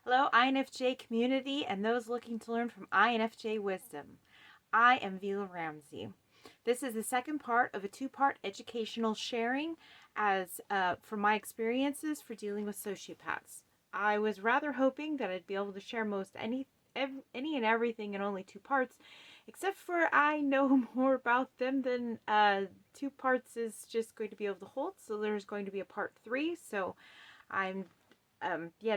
Hello, INFJ community and those looking to learn from INFJ wisdom. I am Vila Ramsey. This is the second part of a two-part educational sharing from my experiences for dealing with sociopaths. I was rather hoping that I'd be able to share any and everything in only two parts, except for I know more about them than two parts is just going to be able to hold. So there's going to be a part 3. So I'm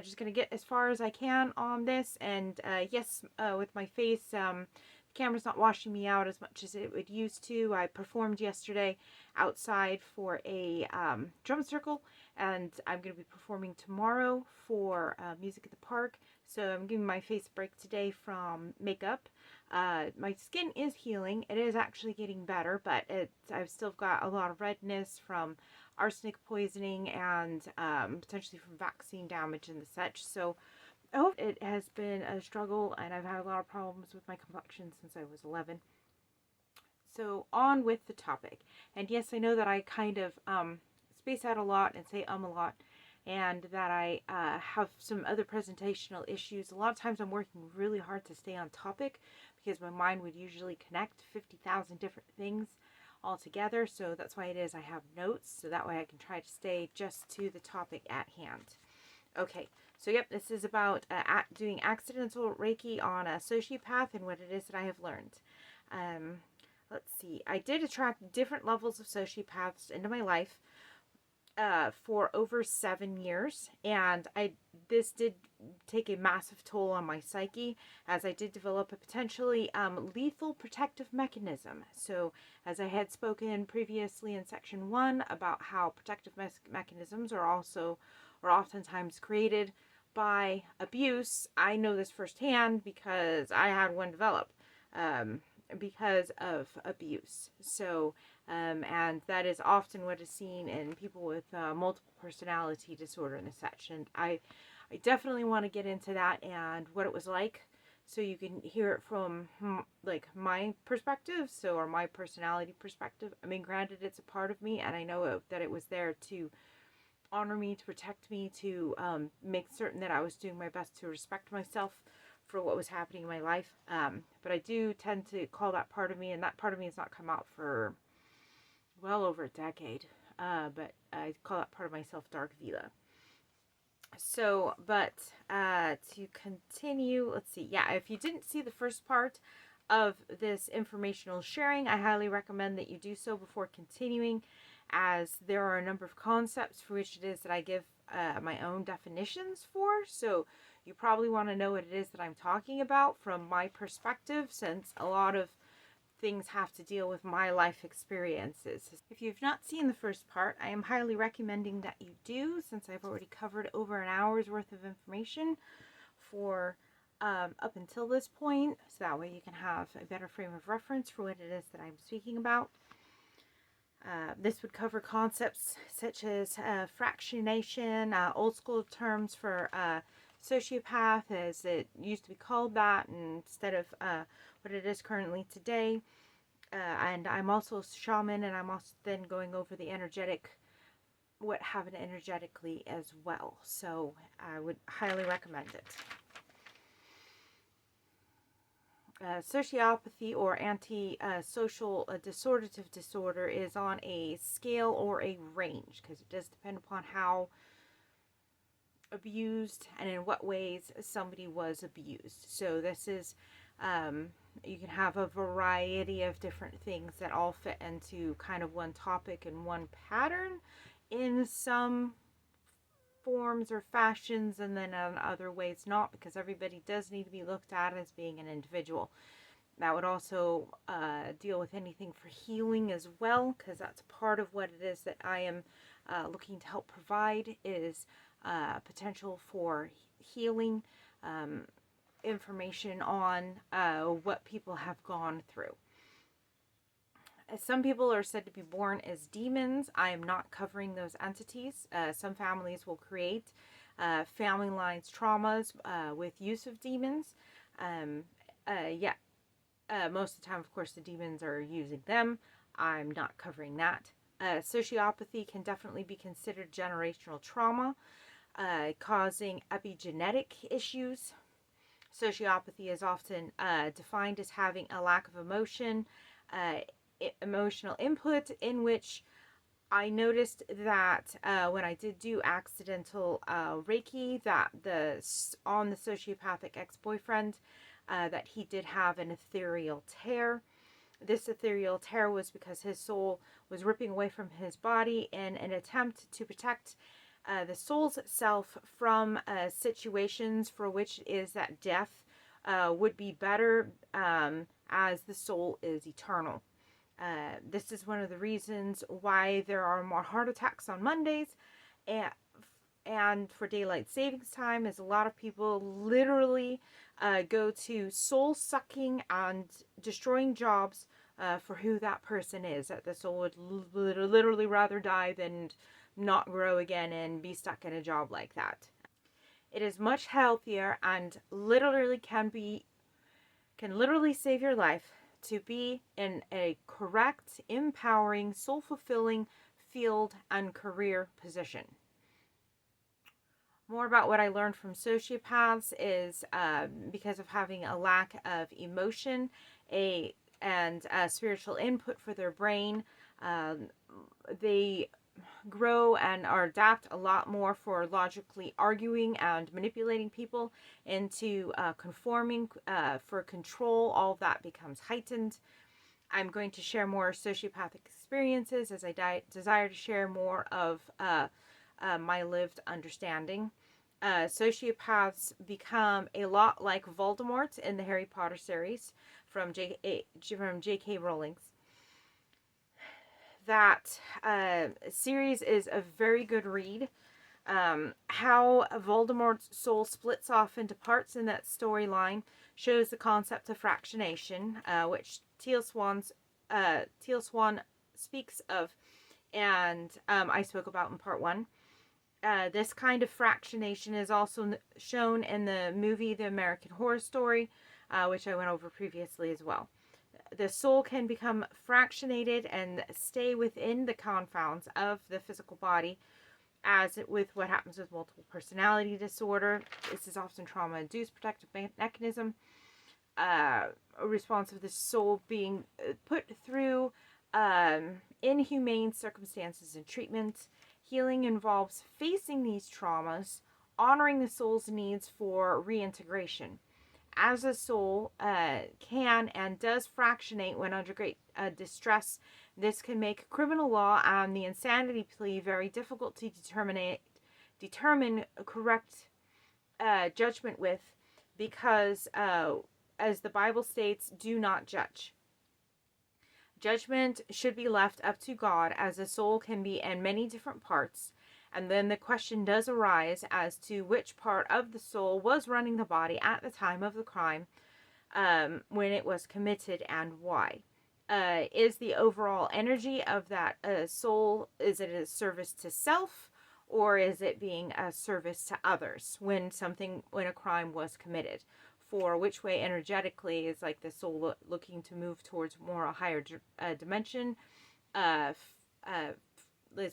just gonna get as far as I can on this. And yes, with my face, the camera's not washing me out as much as it would used to. I performed yesterday outside for a drum circle, and I'm gonna be performing tomorrow for Music at the Park. So I'm giving my face a break today from makeup. My skin is healing. It is actually getting better, but I've still got a lot of redness from arsenic poisoning and potentially from vaccine damage and the such. So I hope it has been a struggle, and I've had a lot of problems with my complexion since I was 11. So on with the topic. And yes, I know that I kind of space out a lot and say a lot, and that I have some other presentational issues. A lot of times I'm working really hard to stay on topic because my mind would usually connect 50,000 different things all together. So that's why it is I have notes, so that way I can try to stay just to the topic at hand. Okay, so yep, this is about doing accidental Reiki on a sociopath and what it is that I have learned. Let's see, I did attract different levels of sociopaths into my life for over 7 years, and this did take a massive toll on my psyche, as I did develop a potentially lethal protective mechanism. So as I had spoken previously in section 1 about how protective mechanisms are oftentimes created by abuse, I know this firsthand because I had one develop because of abuse. So and that is often what is seen in people with multiple personality disorder and such. And I definitely want to get into that and what it was like, so you can hear it from like my perspective, or my personality perspective. I mean, granted, it's a part of me, and I know that it was there to honor me, to protect me, to make certain that I was doing my best to respect myself for what was happening in my life. But I do tend to call that part of me, and that part of me has not come out for well over a decade. But I call that part of myself Dark Vila. So, but to continue, let's see. Yeah, if you didn't see the first part of this informational sharing, I highly recommend that you do so before continuing, as there are a number of concepts for which it is that I give my own definitions for. So you probably want to know what it is that I'm talking about from my perspective, since a lot of things have to deal with my life experiences. If you've not seen the first part, I am highly recommending that you do, since I've already covered over an hour's worth of information for up until this point, so that way you can have a better frame of reference for what it is that I'm speaking about. This would cover concepts such as fractionation, old school terms for sociopath, as it used to be called that, instead of what it is currently today. And I'm also a shaman, and I'm also then going over the what happened energetically as well. So I would highly recommend it. Sociopathy, or antisocial disordative disorder, is on a scale or a range, because it does depend upon how abused and in what ways somebody was abused. So this is you can have a variety of different things that all fit into kind of one topic and one pattern in some forms or fashions, and then in other ways not, because everybody does need to be looked at as being an individual. That would also deal with anything for healing as well, because that's part of what it is that I am looking to help provide, is potential for healing, information on what people have gone through. Some people are said to be born as demons. I am not covering those entities. Some families will create family lines traumas with use of demons. Most of the time, of course, the demons are using them. I'm not covering that. Sociopathy can definitely be considered generational trauma. causing epigenetic issues. Sociopathy is often defined as having a lack of emotional input, in which I noticed that when I did do accidental Reiki, that on the sociopathic ex-boyfriend, that he did have an ethereal tear. This ethereal tear was because his soul was ripping away from his body in an attempt to protect the soul's self from situations for which it is that death would be better, as the soul is eternal. This is one of the reasons why there are more heart attacks on Mondays, and for daylight savings time, is a lot of people literally go to soul sucking and destroying jobs for who that person is. That the soul would literally rather die than not grow again and be stuck in a job like that. It is much healthier and literally can literally save your life to be in a correct, empowering, soul-fulfilling field and career position. More about what I learned from sociopaths is because of having a lack of emotion and spiritual input for their brain, they grow and are adapt a lot more for logically arguing and manipulating people into conforming for control. All of that becomes heightened. I'm going to share more sociopathic experiences as I desire to share more of my lived understanding. Sociopaths become a lot like Voldemort in the Harry Potter series from J.K. Rowling's. That series is a very good read. How Voldemort's soul splits off into parts in that storyline shows the concept of fractionation, which Teal Swan speaks of, and I spoke about in part 1. This kind of fractionation is also shown in the movie The American Horror Story, which I went over previously as well. The soul can become fractionated and stay within the confines of the physical body, as with what happens with multiple personality disorder. This is often trauma-induced protective mechanism, a response of the soul being put through inhumane circumstances and treatment. Healing involves facing these traumas, honoring the soul's needs for reintegration. As a soul can and does fractionate when under great distress, this can make criminal law and the insanity plea very difficult to determine correct judgment with, because, as the Bible states, do not judge. Judgment should be left up to God, as a soul can be in many different parts. And then the question does arise as to which part of the soul was running the body at the time of the crime, when it was committed, and why. Is the overall energy of that soul, is it a service to self, or is it being a service to others when a crime was committed? For which way energetically is like the soul looking to move towards more a higher dimension, as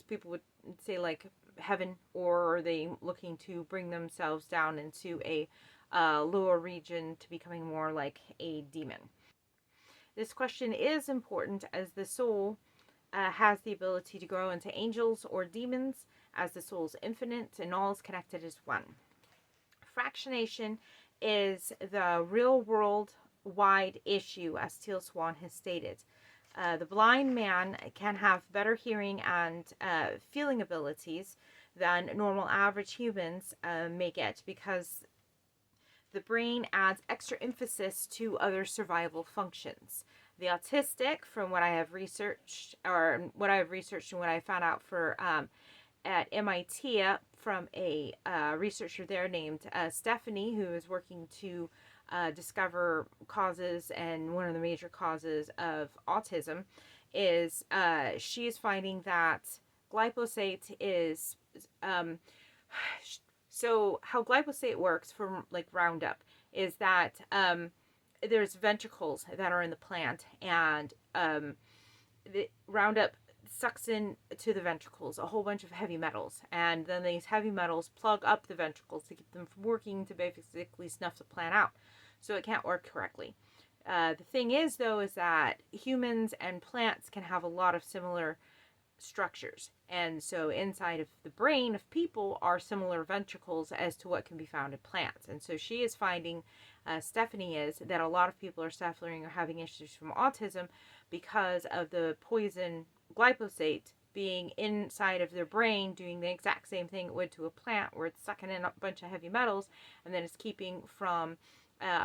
people would say, like heaven, or are they looking to bring themselves down into a lower region to becoming more like a demon? This question is important, as the soul has the ability to grow into angels or demons, as the soul is infinite and all is connected as one. Fractionation is the real world wide issue, as Teal Swan has stated. The blind man can have better hearing and feeling abilities than normal average humans may get, because the brain adds extra emphasis to other survival functions. The autistic, from what I have researched, and what I found out at MIT from a researcher there named Stephanie, who is working to discover causes, and one of the major causes of autism is she is finding that glyphosate is so how glyphosate works from like Roundup is that there's ventricles that are in the plant, and the Roundup sucks in to the ventricles a whole bunch of heavy metals, and then these heavy metals plug up the ventricles to keep them from working to basically snuff the plant out, so it can't work correctly. The thing is, though, is that humans and plants can have a lot of similar structures, and so inside of the brain of people are similar ventricles as to what can be found in plants. And so she is finding, Stephanie is, that a lot of people are suffering or having issues from autism because of the poison glyphosate being inside of their brain, doing the exact same thing it would to a plant, where it's sucking in a bunch of heavy metals, and then it's keeping from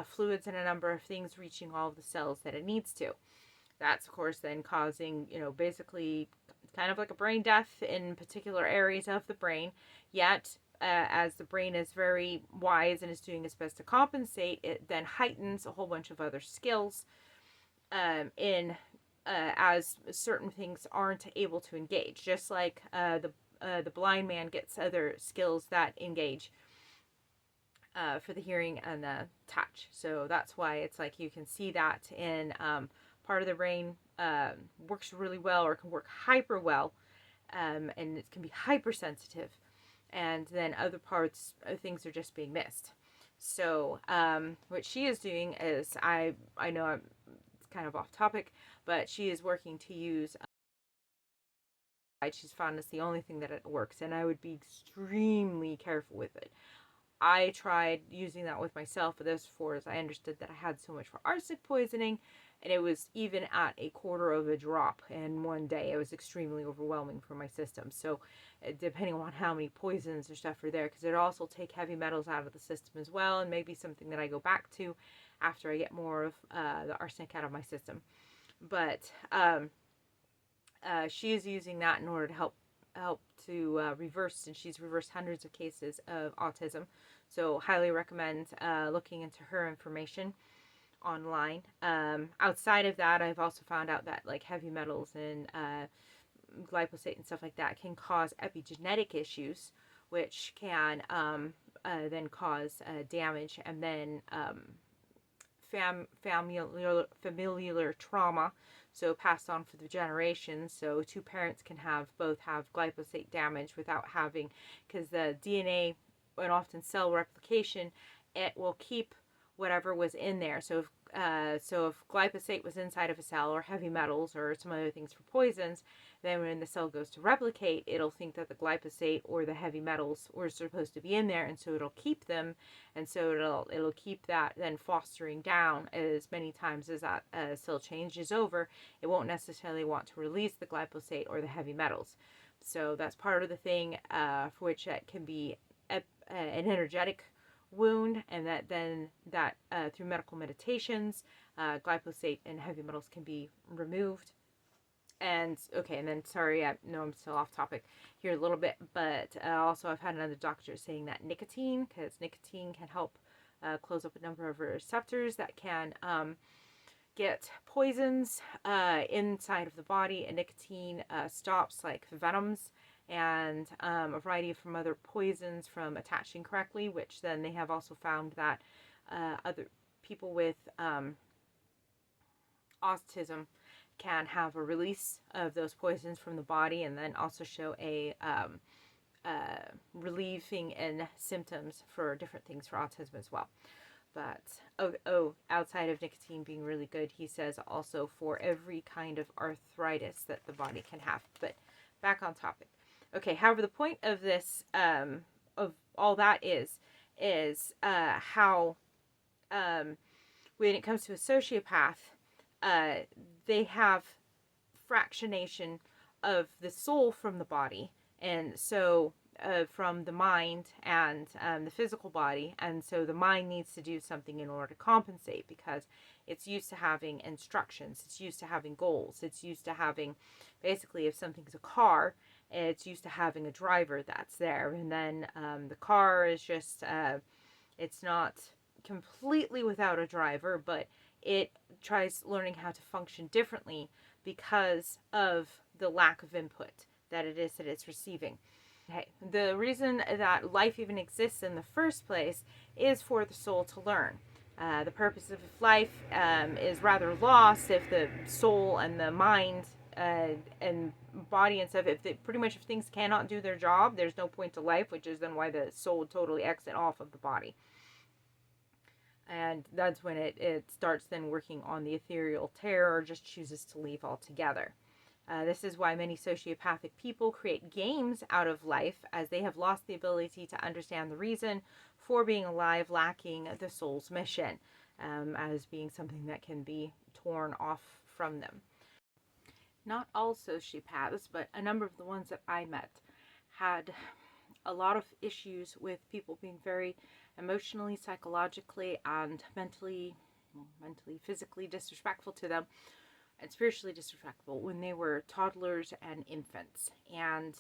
fluids and a number of things reaching all of the cells that it needs to. That's, of course, then causing, basically kind of like a brain death in particular areas of the brain. Yet, as the brain is very wise and is doing its best to compensate, it then heightens a whole bunch of other skills as certain things aren't able to engage. Just like the blind man gets other skills that engage for the hearing and the touch. So that's why it's like you can see that in part of the brain works really well, or can work hyper well, and it can be hypersensitive, and then other parts things are just being missed. So what she is doing is, I know it's kind of off topic, but she is working to use she's found it's the only thing that it works, and I would be extremely careful with it. I tried using that with myself, but this for as I understood that I had so much for arsenic poisoning, and it was even at a quarter of a drop in one day. It was extremely overwhelming for my system. So depending on how many poisons or stuff are there, because it also take heavy metals out of the system as well, and maybe something that I go back to after I get more of the arsenic out of my system. But she is using that in order to help to reverse, and she's reversed hundreds of cases of autism. So highly recommend looking into her information online. Outside of that, I've also found out that like heavy metals and glyphosate and stuff like that can cause epigenetic issues, which can then cause damage, and then familial trauma, so passed on for the generations. So two parents can both have glyphosate damage without having, because the DNA and often cell replication, it will keep whatever was in there. So if glyphosate was inside of a cell, or heavy metals, or some other things for poisons, then when the cell goes to replicate, it'll think that the glyphosate or the heavy metals were supposed to be in there, and so it'll keep them, and so it'll keep that then fostering down as many times as that cell changes over. It won't necessarily want to release the glyphosate or the heavy metals. So that's part of the thing for which that can be an energetic wound, and that through medical meditations, glyphosate and heavy metals can be removed. And okay, and then sorry, I know I'm still off topic here a little bit, but also I've had another doctor saying that nicotine, because nicotine can help close up a number of receptors that can get poisons inside of the body, and nicotine stops like venoms and a variety from other poisons from attaching correctly, which then they have also found that other people with autism can have a release of those poisons from the body, and then also show a relieving in symptoms for different things for autism as well. But outside of nicotine being really good, he says also for every kind of arthritis that the body can have. But back on topic. Okay, however, the point of this, of all that is how when it comes to a sociopath, they have fractionation of the soul from the body, and so from the mind and the physical body, and so the mind needs to do something in order to compensate, because it's used to having instructions, it's used to having goals, it's used to having, basically, if something's a car, it's used to having a driver that's there, and then the car is just it's not completely without a driver, but it tries learning how to function differently because of the lack of input that it's receiving. Okay, the reason that life even exists in the first place is for the soul to learn. The purpose of life is rather lost if the soul and the mind and body and stuff. If they, pretty much if things cannot do their job, there's no point to life, which is then why the soul would totally exit off of the body. And that's when it starts then working on the ethereal terror, or just chooses to leave altogether. This is why many sociopathic people create games out of life, as they have lost the ability to understand the reason for being alive, lacking the soul's mission, as being something that can be torn off from them. Not all sociopaths, but a number of the ones that I met had a lot of issues with people being very emotionally, psychologically, and mentally, physically disrespectful to them, and spiritually disrespectful when they were toddlers and infants. And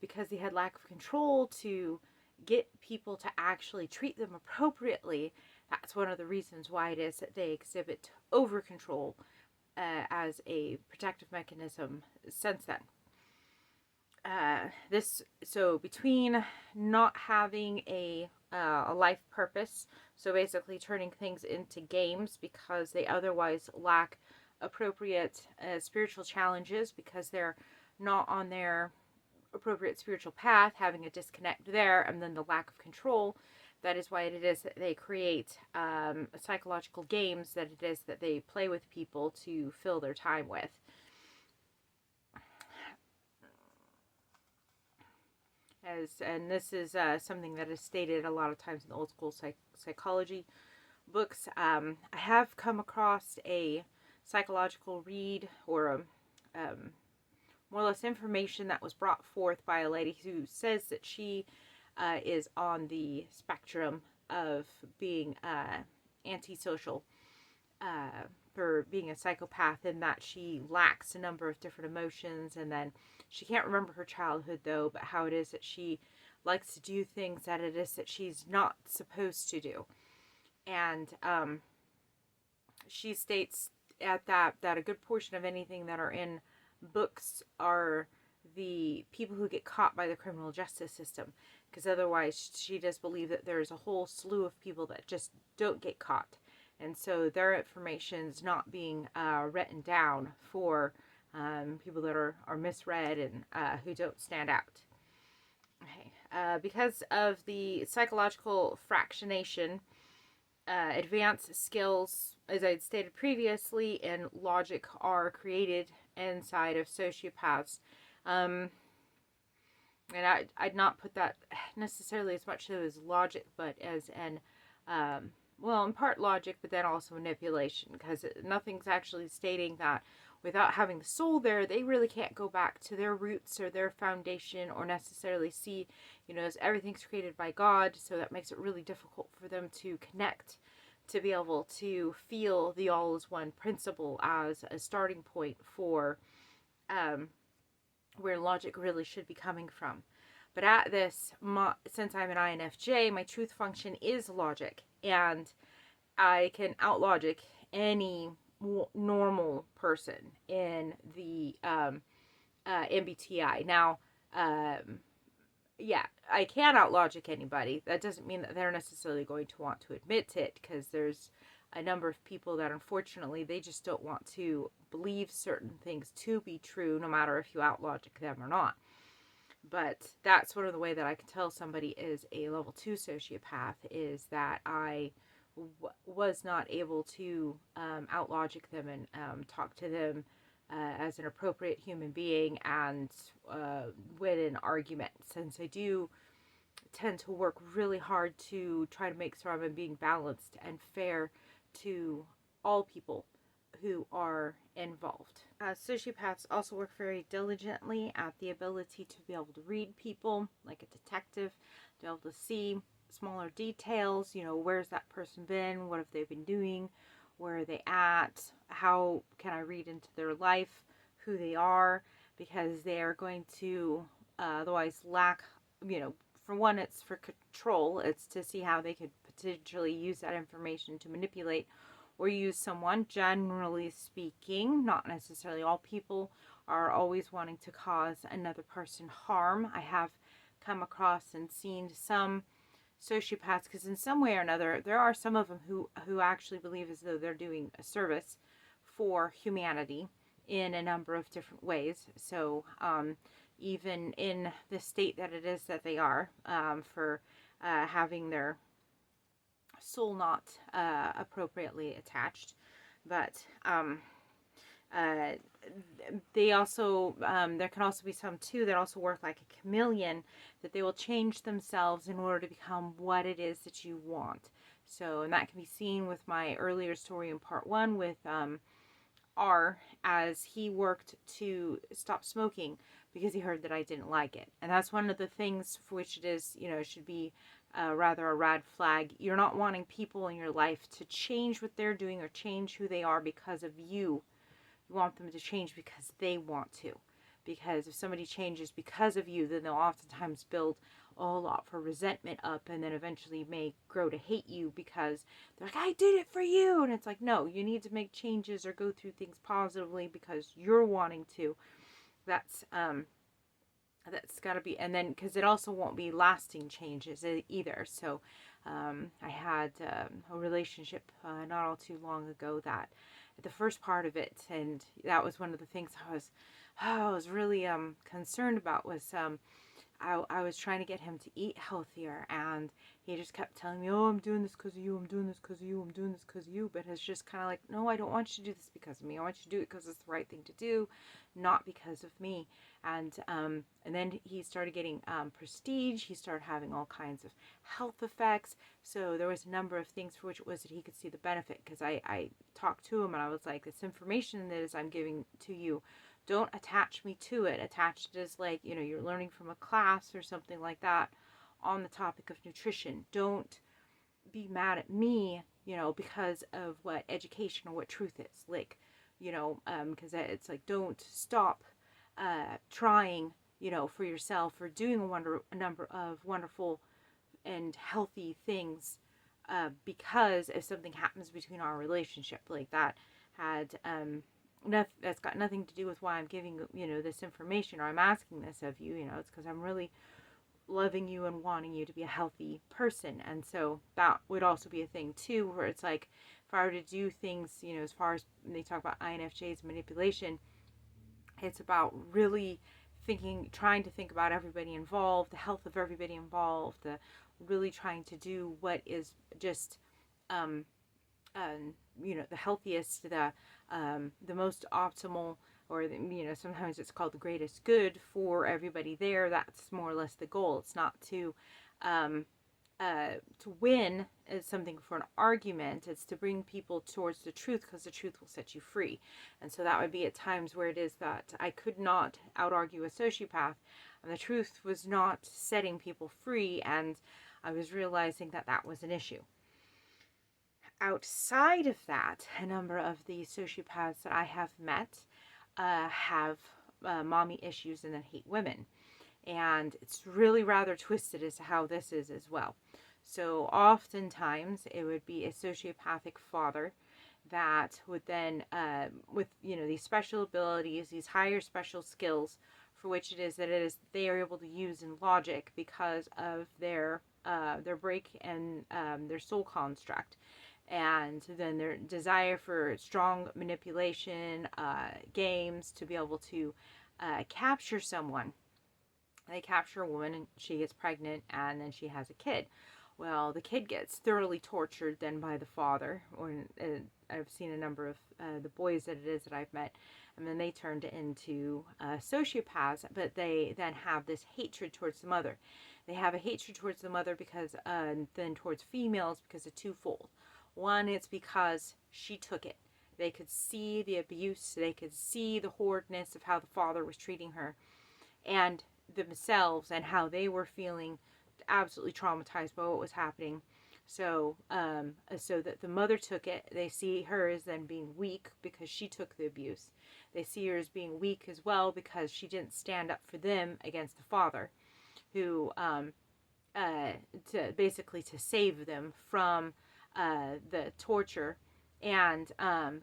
because they had lack of control to get people to actually treat them appropriately, that's one of the reasons why it is that they exhibit over control as a protective mechanism since then. So between not having a life purpose, so basically turning things into games because they otherwise lack appropriate spiritual challenges, because they're not on their appropriate spiritual path, having a disconnect there, and then the lack of control, that is why it is that they create psychological games that it is that they play with people to fill their time with. And this is something that is stated a lot of times in the old school psychology books. I have come across a psychological read, or more or less information that was brought forth by a lady who says that she is on the spectrum of being antisocial, for being a psychopath, in that she lacks a number of different emotions, and then she can't remember her childhood though, but how it is that she likes to do things that it is that she's not supposed to do. And she states at that a good portion of anything that are in books are the people who get caught by the criminal justice system, because otherwise she does believe that there's a whole slew of people that just don't get caught, and so their information is not being written down for people that are misread and who don't stand out. Okay. Because of the psychological fractionation, advanced skills, as I had stated previously, and logic are created inside of sociopaths. And I'd not put that necessarily as much as logic, but as an, well, in part logic, but then also manipulation, because nothing's actually stating that without having the soul there, they really can't go back to their roots or their foundation, or necessarily see, as everything's created by God, so that makes it really difficult for them to connect, to be able to feel the all is one principle as a starting point for where logic really should be coming from. But at this, since I'm an INFJ, my truth function is logic, and I can out-logic any normal person in the MBTI. Now, yeah, I can out-logic anybody. That doesn't mean that they're necessarily going to want to admit it, because there's a number of people that unfortunately they just don't want to believe certain things to be true, no matter if you out-logic them or not. But that's one of the way that I can tell somebody is a level 2 sociopath, is that I was not able to out-logic them and talk to them as an appropriate human being and win an argument, since I do tend to work really hard to try to make sure I'm being balanced and fair to all people who are involved. Sociopaths also work very diligently at the ability to be able to read people like a detective, to be able to see smaller details, where's that person been, what have they been doing, where are they at, how can I read into their life, who they are, because they are going to otherwise lack, for one, it's for control, it's to see how they could potentially use that information to manipulate or use someone. Generally speaking, not necessarily all people are always wanting to cause another person harm. I have come across and seen some sociopaths, because in some way or another, there are some of them who actually believe as though they're doing a service for humanity, in a number of different ways. So even in the state that it is that they are, for having their soul not appropriately attached. But uh, they also, there can also be some too that also work like a chameleon, that they will change themselves in order to become what it is that you want. So, and that can be seen with my earlier story in part one with R, as he worked to stop smoking because he heard that I didn't like it. And that's one of the things for which it is, should be rather a red flag. You're not wanting people in your life to change what they're doing or change who they are because of you. You want them to change because they want to. Because if somebody changes because of you, then they'll oftentimes build a whole lot for resentment up, and then eventually may grow to hate you because they're like, I did it for you. And it's like, no, you need to make changes or go through things positively because you're wanting to. That's got to be, and then because it also won't be lasting changes either. So I had a relationship not all too long ago that the first part of it, and that was one of the things I was really concerned about, was I was trying to get him to eat healthier, and he just kept telling me, oh, I'm doing this because of you, I'm doing this because of you, I'm doing this because of you. But it's just kind of like, no, I don't want you to do this because of me. I want you to do it because it's the right thing to do, not because of me. And then he started getting prestige. He started having all kinds of health effects. So there was a number of things for which it was that he could see the benefit, because I talked to him and I was like, this information that is I'm giving to you, don't attach me to it. Attach it as like, you're learning from a class or something like that on the topic of nutrition. Don't be mad at me, because of what education or what truth is. Like, because it's like, don't stop trying, for yourself, or doing a number of wonderful and healthy things because if something happens between our relationship. Like that had that's got nothing to do with why I'm giving this information, or I'm asking this of you. It's because I'm really loving you and wanting you to be a healthy person. And so that would also be a thing too, where it's like, if I were to do things, as far as when they talk about INFJ's manipulation, it's about really trying to think about everybody involved, the health of everybody involved, really trying to do what is just um, the healthiest, the most optimal, or sometimes it's called the greatest good for everybody there. That's more or less the goal. It's not to win something for an argument. It's to bring people towards the truth, because the truth will set you free. And so that would be at times where it is that I could not out argue a sociopath, and the truth was not setting people free, and I was realizing that that was an issue. Outside of that, a number of the sociopaths that I have met have mommy issues and then hate women. And it's really rather twisted as to how this is as well. So oftentimes it would be a sociopathic father that would then, with these special abilities, these higher special skills, for which it is that they are able to use in logic because of their break and their soul construct. And then their desire for strong manipulation, games, to be able to capture someone. They capture a woman and she gets pregnant, and then she has a kid. Well, the kid gets thoroughly tortured then by the father, or I've seen a number of the boys that it is that I've met, and then they turned into sociopaths, but they then have this hatred towards the mother. They have a hatred towards the mother because then towards females, because of twofold. One, it's because she took it. They could see the abuse, they could see the horridness of how the father was treating her, and themselves, and how they were feeling absolutely traumatized by what was happening. So that the mother took it. They see her as then being weak because she took the abuse. They see her as being weak as well because she didn't stand up for them against the father, who to save them from the torture. And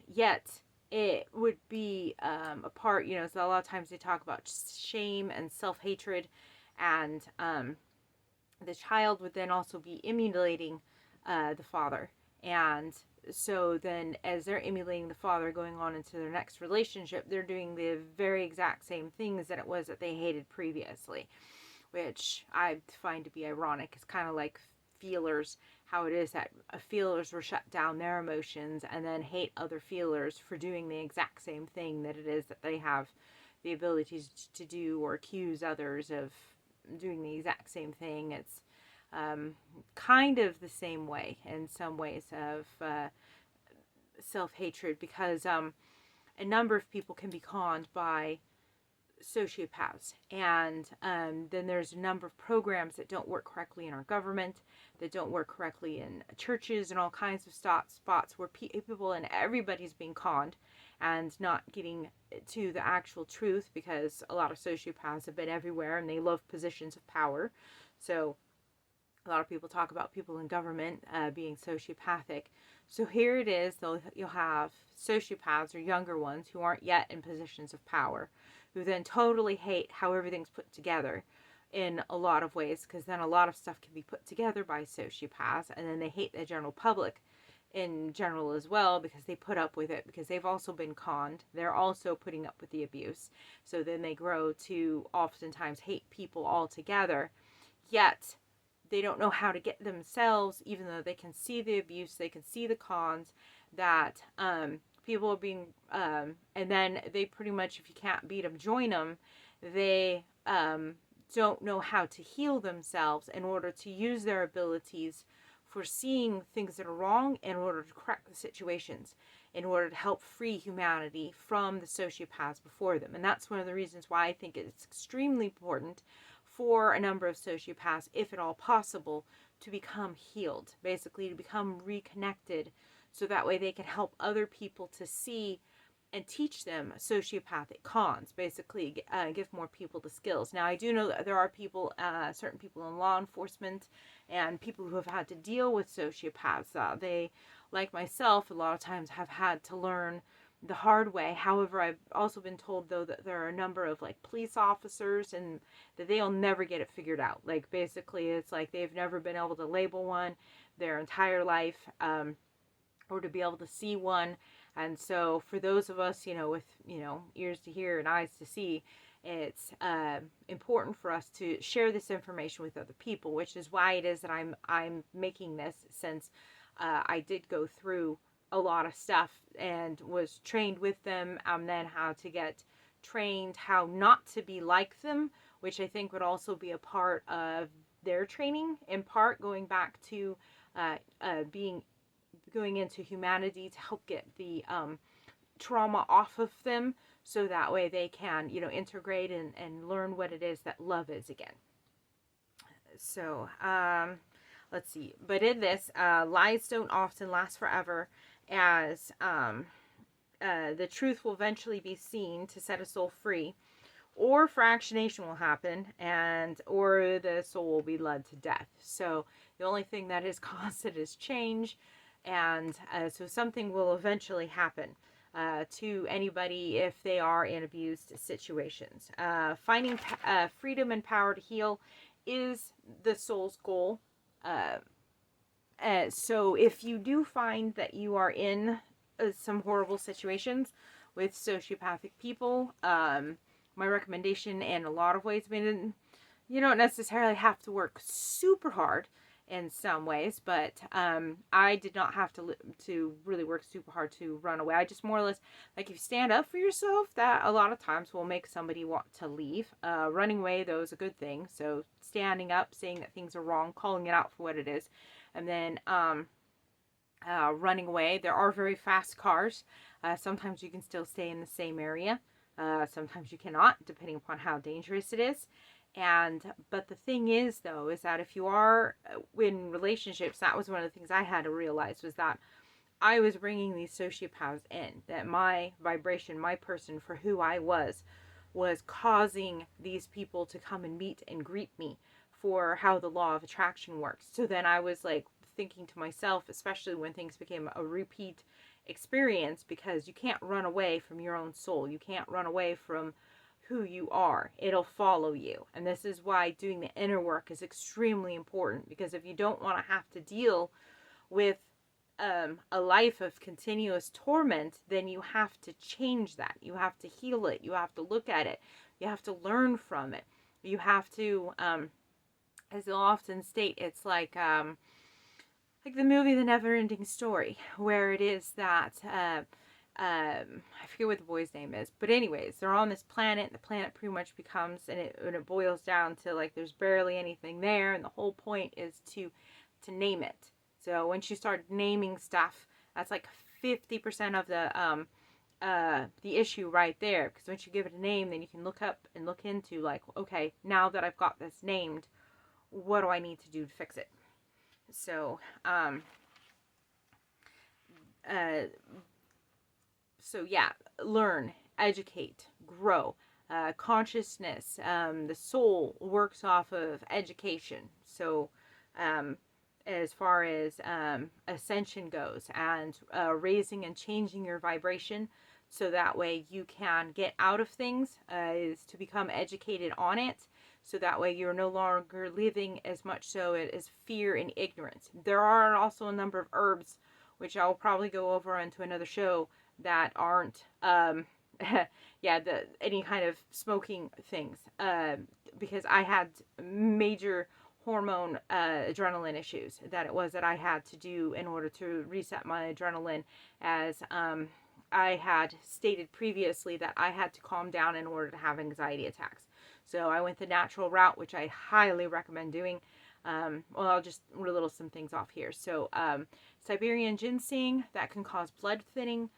yet it would be a part, so a lot of times they talk about shame and self-hatred, and the child would then also be emulating the father, and so then as they're emulating the father going on into their next relationship, they're doing the very exact same things that it was that they hated previously, which I find to be ironic. It's kind of like feelers, how it is that feelers will shut down their emotions and then hate other feelers for doing the exact same thing that it is that they have the ability to do, or accuse others of doing the exact same thing. It's kind of the same way in some ways of self-hatred, because a number of people can be conned by sociopaths, and then there's a number of programs that don't work correctly in our government, that don't work correctly in churches, and all kinds of spots where people and everybody's being conned and not getting to the actual truth, because a lot of sociopaths have been everywhere and they love positions of power. So a lot of people talk about people in government being sociopathic. So here it is, you'll have sociopaths or younger ones who aren't yet in positions of power, who then totally hate how everything's put together in a lot of ways, because then a lot of stuff can be put together by sociopaths, and then they hate the general public in general as well, because they put up with it, because they've also been conned. They're also putting up with the abuse. So then they grow to oftentimes hate people altogether, yet they don't know how to get themselves, even though they can see the abuse, they can see the cons, that people are being, and then they pretty much, if you can't beat them, join them. They don't know how to heal themselves in order to use their abilities for seeing things that are wrong in order to correct the situations, in order to help free humanity from the sociopaths before them. And that's one of the reasons why I think it's extremely important for a number of sociopaths, if at all possible, to become healed, basically to become reconnected, so that way they can help other people to see and teach them sociopathic cons, basically give more people the skills. Now, I do know that there are people, certain people in law enforcement and people who have had to deal with sociopaths. They, like myself, a lot of times have had to learn the hard way. However, I've also been told, though, that there are a number of like police officers and that they'll never get it figured out. Like, basically, it's like they've never been able to label one their entire life, or to be able to see one. And so for those of us, with, ears to hear and eyes to see, it's important for us to share this information with other people, which is why it is that I'm making this, since I did go through a lot of stuff and was trained with them, and then how to get trained how not to be like them, which I think would also be a part of their training, in part going back to going into humanity to help get the trauma off of them, so that way they can, integrate and learn what it is that love is again. So, let's see. But in this, lies don't often last forever, as the truth will eventually be seen to set a soul free, or fractionation will happen, or the soul will be led to death. So the only thing that is constant is change, and so something will eventually happen to anybody if they are in abused situations. Finding freedom and power to heal is the soul's goal. So if you do find that you are in some horrible situations with sociopathic people, my recommendation in a lot of ways, I mean, you don't necessarily have to work super hard in some ways, but I did not have to really work super hard to run away. I just more or less, like, if you stand up for yourself, that a lot of times will make somebody want to leave. Running away, though, is a good thing. So standing up, saying that things are wrong, calling it out for what it is, and then running away. There are very fast cars. Sometimes you can still stay in the same area. Sometimes you cannot, depending upon how dangerous it is. But the thing is, though, is that if you are in relationships, that was one of the things I had to realize, was that I was bringing these sociopaths in, that my vibration, my person, for who I was causing these people to come and meet and greet me for how the law of attraction works. So then I was like thinking to myself, especially when things became a repeat experience, because you can't run away from your own soul. You can't run away from who you are. It'll follow you. And this is why doing the inner work is extremely important, because if you don't want to have to deal with a life of continuous torment, then you have to change that. You have to heal it. You have to look at it. You have to learn from it. You have to, as they'll often state, it's like the movie The Never-Ending Story, where it is that, I forget what the boy's name is, but anyways, they're on this planet, and the planet pretty much becomes, and it boils down to, like, there's barely anything there, and the whole point is to name it. So once you start naming stuff, that's like 50% of the issue right there, because once you give it a name, then you can look up and look into, like, okay, now that I've got this named, what do I need to do to fix it? So, so yeah, learn, educate, grow. Consciousness, the soul works off of education. So, as far as ascension goes, and raising and changing your vibration, so that way you can get out of things, is to become educated on it. So that way you're no longer living as much so as fear and ignorance. There are also a number of herbs, which I'll probably go over into another show, that aren't, yeah, any kind of smoking things. Because I had major hormone adrenaline issues that it was that I had to do in order to reset my adrenaline, as I had stated previously that I had to calm down in order to have anxiety attacks. So I went the natural route, which I highly recommend doing. Well, I'll just riddle some things off here. So Siberian ginseng, that can cause blood thinning.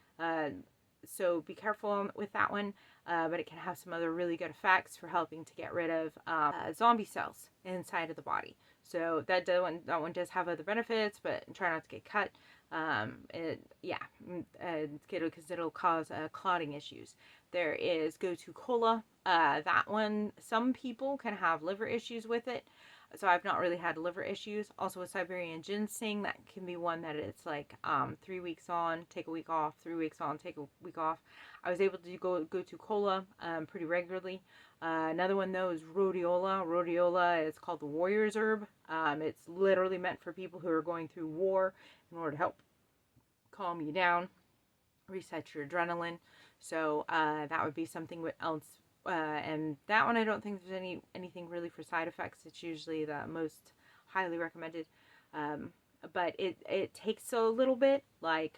So be careful with that one. But it can have some other really good effects for helping to get rid of zombie cells inside of the body. So that one does have other benefits, but try not to get cut. Because it'll cause clotting issues. There is Gotu Kola. That one, some people can have liver issues with it. So I've not really had liver issues. Also with Siberian ginseng, that can be one that it's like 3 weeks on, take a week off, 3 weeks on, take a week off. I was able to go to cola pretty regularly. Another one though is rhodiola. Rhodiola is called the warrior's herb. It's literally meant for people who are going through war in order to help calm you down, reset your adrenaline. So that would be something else. And that one, I don't think there's anything really for side effects. It's usually the most highly recommended. But it takes a little bit. Like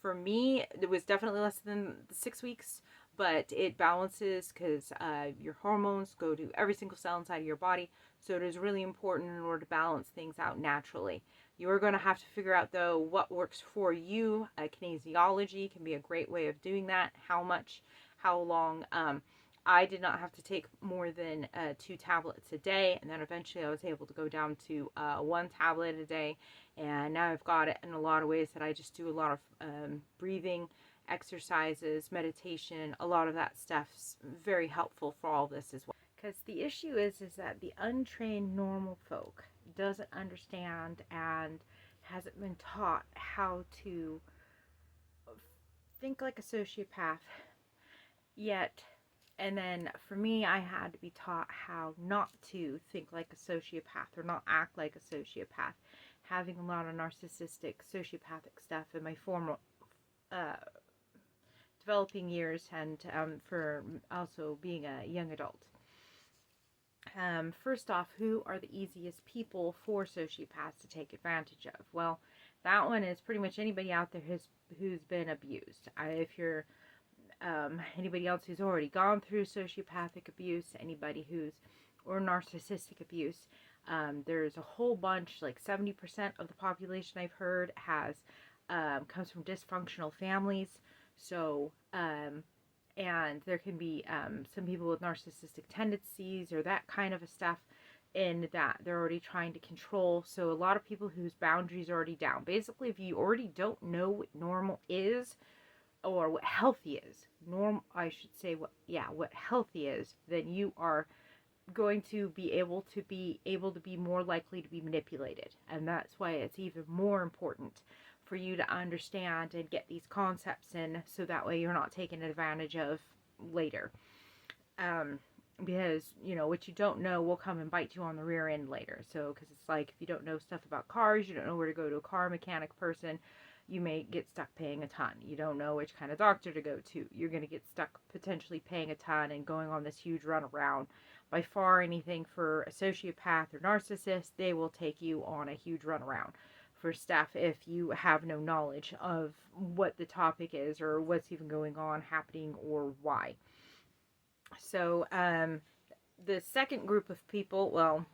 for me, it was definitely less than 6 weeks, but it balances because your hormones go to every single cell inside of your body. So it is really important in order to balance things out naturally. You are going to have to figure out, though, what works for you. Kinesiology can be a great way of doing that. How much, how long. I did not have to take more than 2 tablets a day, and then eventually I was able to go down to 1 tablet a day, and now I've got it in a lot of ways that I just do a lot of breathing exercises, meditation. A lot of that stuff's very helpful for all this as well. Because the issue is that the untrained normal folk doesn't understand and hasn't been taught how to think like a sociopath yet. And then for me, I had to be taught how not to think like a sociopath or not act like a sociopath, having a lot of narcissistic sociopathic stuff in my former developing years, and for also being a young adult. First off, who are the easiest people for sociopaths to take advantage of? Well, that one is pretty much anybody out there who's been abused. If you're anybody else who's already gone through sociopathic abuse, anybody or narcissistic abuse. There's a whole bunch, like 70% of the population I've heard comes from dysfunctional families. So, and there can be some people with narcissistic tendencies or that kind of a stuff, in that they're already trying to control. So a lot of people whose boundaries are already down. Basically, if you already don't know what normal is, or what healthy is, what healthy is, then you are going to be able to be more likely to be manipulated. And that's why it's even more important for you to understand and get these concepts in, so that way you're not taken advantage of later. because, what you don't know will come and bite you on the rear end later. So, because it's like, if you don't know stuff about cars, you don't know where to go to a car mechanic person, you may get stuck paying a ton. You don't know which kind of doctor to go to. You're going to get stuck potentially paying a ton and going on this huge runaround. By far, anything for a sociopath or narcissist, they will take you on a huge runaround for stuff if you have no knowledge of what the topic is or what's even going on, happening, or why. So, the second group of people,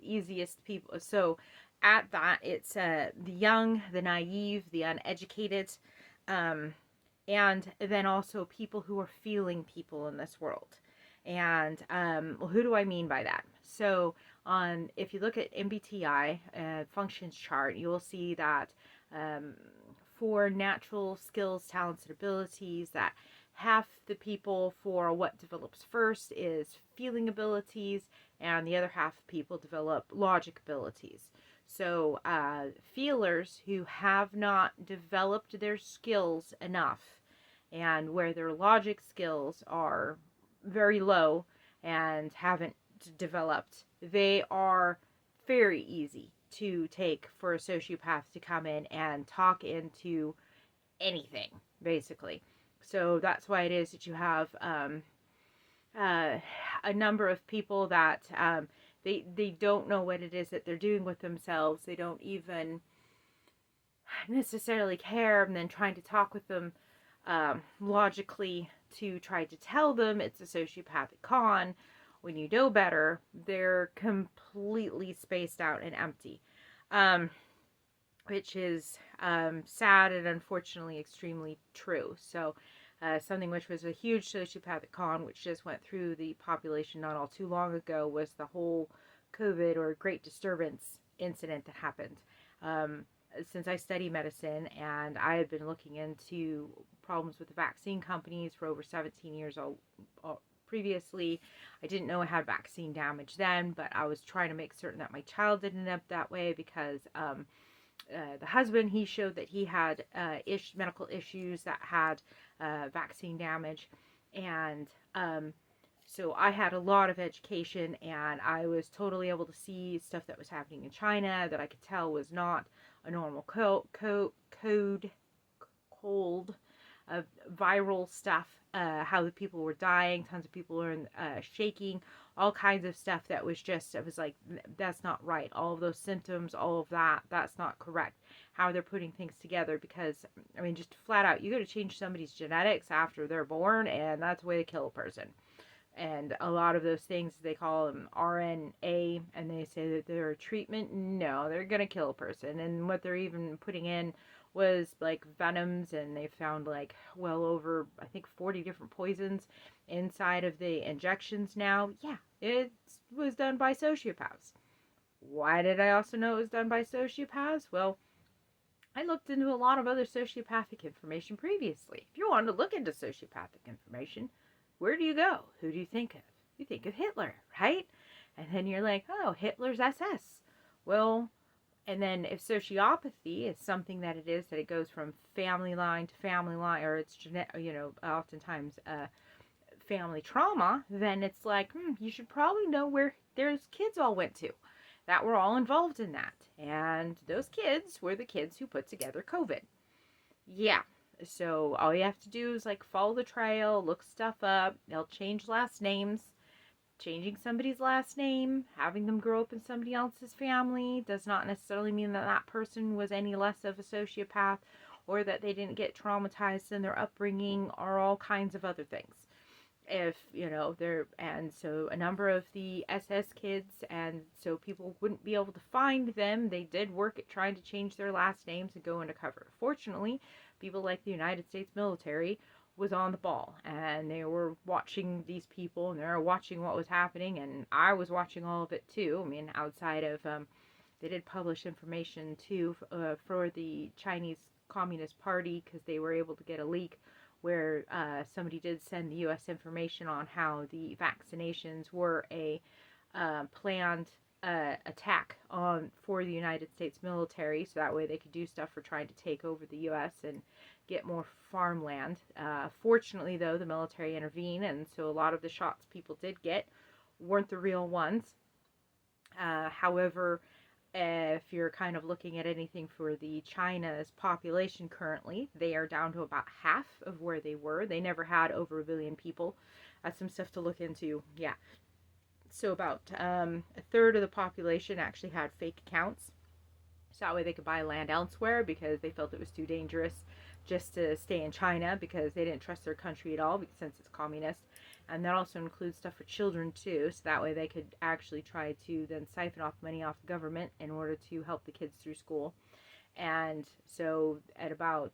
easiest people. So, at that, it's the young, the naive, the uneducated, um, and then also people who are feeling people in this world. And who do I mean by that? So, if you look at MBTI functions chart, you will see that um, for natural skills, talents, and abilities, that half the people for what develops first is feeling abilities, and the other half of people develop logic abilities. So, feelers who have not developed their skills enough, and where their logic skills are very low and haven't developed, they are very easy to take for a sociopath to come in and talk into anything, basically. So that's why it is that you have uh, a number of people that they don't know what it is that they're doing with themselves. They don't even necessarily care, and then trying to talk with them logically to try to tell them it's a sociopathic con when you know better, they're completely spaced out and empty. Um, which is sad and unfortunately extremely true. So, something which was a huge sociopathic con, which just went through the population not all too long ago, was the whole COVID or Great Disturbance incident that happened. Um, since I study medicine and I had been looking into problems with the vaccine companies for over 17 years previously, I didn't know I had vaccine damage then, but I was trying to make certain that my child didn't end up that way because the husband, he showed that he had medical issues that had vaccine damage. And so I had a lot of education, and I was totally able to see stuff that was happening in China that I could tell was not a normal cold, viral stuff, how the people were dying, tons of people were shaking, all kinds of stuff that was just, I was like, that's not right. All of those symptoms, all of that, that's not correct. How they're putting things together, because, I mean, just flat out, you got to change somebody's genetics after they're born, and that's the way to kill a person. And a lot of those things, they call them RNA, and they say that they're a treatment. No, they're going to kill a person. And what they're even putting in was like venoms, and they found like well over, I think, 40 different poisons inside of the injections now. Yeah, it was done by sociopaths. Why did I also know it was done by sociopaths? Well, I looked into a lot of other sociopathic information previously. If you want to look into sociopathic information, where do you go? Who do you think of? You think of Hitler, right? And then you're like, oh, Hitler's SS. Well, and then if sociopathy is something that it is, that it goes from family line to family line, or it's oftentimes family trauma, then it's like, you should probably know where those kids all went to that were all involved in that. And those kids were the kids who put together COVID. Yeah. So all you have to do is like follow the trail, look stuff up. They'll change last names. Changing somebody's last name, having them grow up in somebody else's family, does not necessarily mean that that person was any less of a sociopath, or that they didn't get traumatized in their upbringing, or all kinds of other things. If, and so a number of the SS kids, and so people wouldn't be able to find them, they did work at trying to change their last names and go undercover. Fortunately, people like the United States military was on the ball, and they were watching these people, and they were watching what was happening, and I was watching all of it too. I mean, outside of, they did publish information too for the Chinese Communist Party, because they were able to get a leak where somebody did send the U.S. information on how the vaccinations were a planned attack for the United States military, so that way they could do stuff for trying to take over the U.S. And get more farmland. Fortunately, though, the military intervened, and so a lot of the shots people did get weren't the real ones. However, if you're kind of looking at anything for the China's population currently, they are down to about half of where they were. They never had over 1 billion people. That's some stuff to look into. Yeah. So about a third of the population actually had fake accounts. So that way they could buy land elsewhere because they felt it was too dangerous just to stay in China because they didn't trust their country at all since it's communist. And that also includes stuff for children too, so that way they could actually try to then siphon off money off the government in order to help the kids through school. And so at about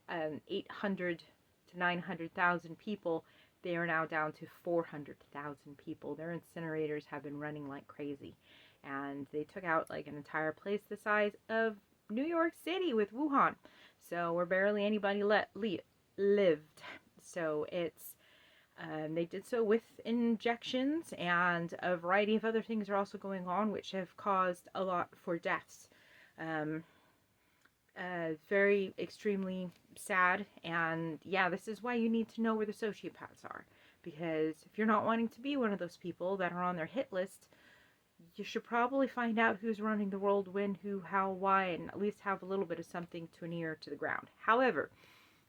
800 to 900,000 people, they are now down to 400,000 people. Their incinerators have been running like crazy. And they took out like an entire place the size of New York City with Wuhan. So where barely anybody lived. So it's they did so with injections, and a variety of other things are also going on which have caused a lot for deaths. Very extremely sad, and yeah, this is why you need to know where the sociopaths are, because if you're not wanting to be one of those people that are on their hit list, you should probably find out who's running the world, when, who, how, why, and at least have a little bit of something to an ear to the ground. However,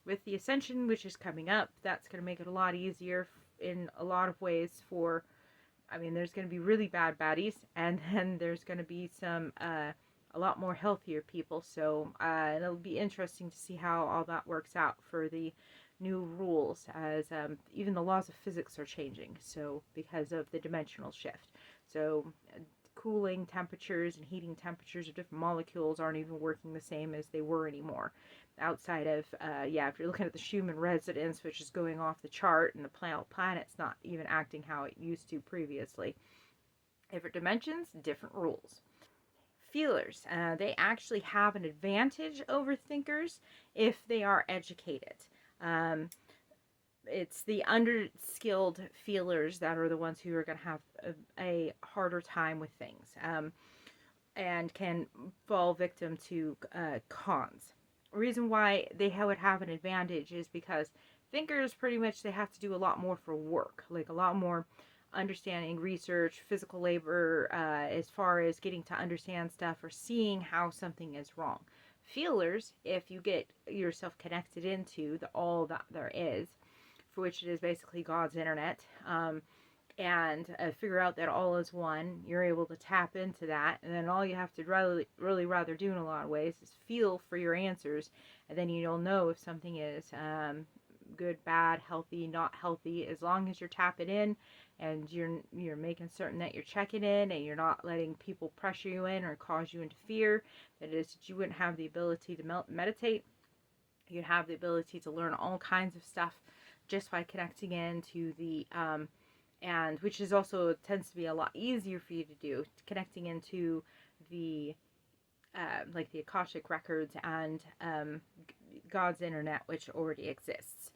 with the Ascension, which is coming up, that's going to make it a lot easier in a lot of ways for, I mean, there's going to be really bad baddies, and then there's going to be some, a lot more healthier people, so it'll be interesting to see how all that works out for the new rules, as even the laws of physics are changing, so because of the dimensional shift. So cooling temperatures and heating temperatures of different molecules aren't even working the same as they were anymore. Outside of, if you're looking at the Schumann resonance, which is going off the chart, and the planet's not even acting how it used to previously. Different dimensions, different rules. Feelers, they actually have an advantage over thinkers if they are educated. It's the underskilled feelers that are the ones who are going to have a harder time with things, and can fall victim to cons. The reason why they would have an advantage is because thinkers, pretty much, they have to do a lot more for work, like a lot more understanding, research, physical labor, as far as getting to understand stuff or seeing how something is wrong. Feelers, if you get yourself connected into all that there is, for which it is basically God's internet, and figure out that all is one, you're able to tap into that, and then all you have to really rather do in a lot of ways is feel for your answers, and then you'll know if something is good, bad, healthy, not healthy, as long as you're tapping in and you're making certain that you're checking in and you're not letting people pressure you in or cause you into fear. That is, that you wouldn't have the ability to meditate. You'd have the ability to learn all kinds of stuff just by connecting into the and which is also tends to be a lot easier for you to do, connecting into the like the Akashic records and God's internet, which already exists.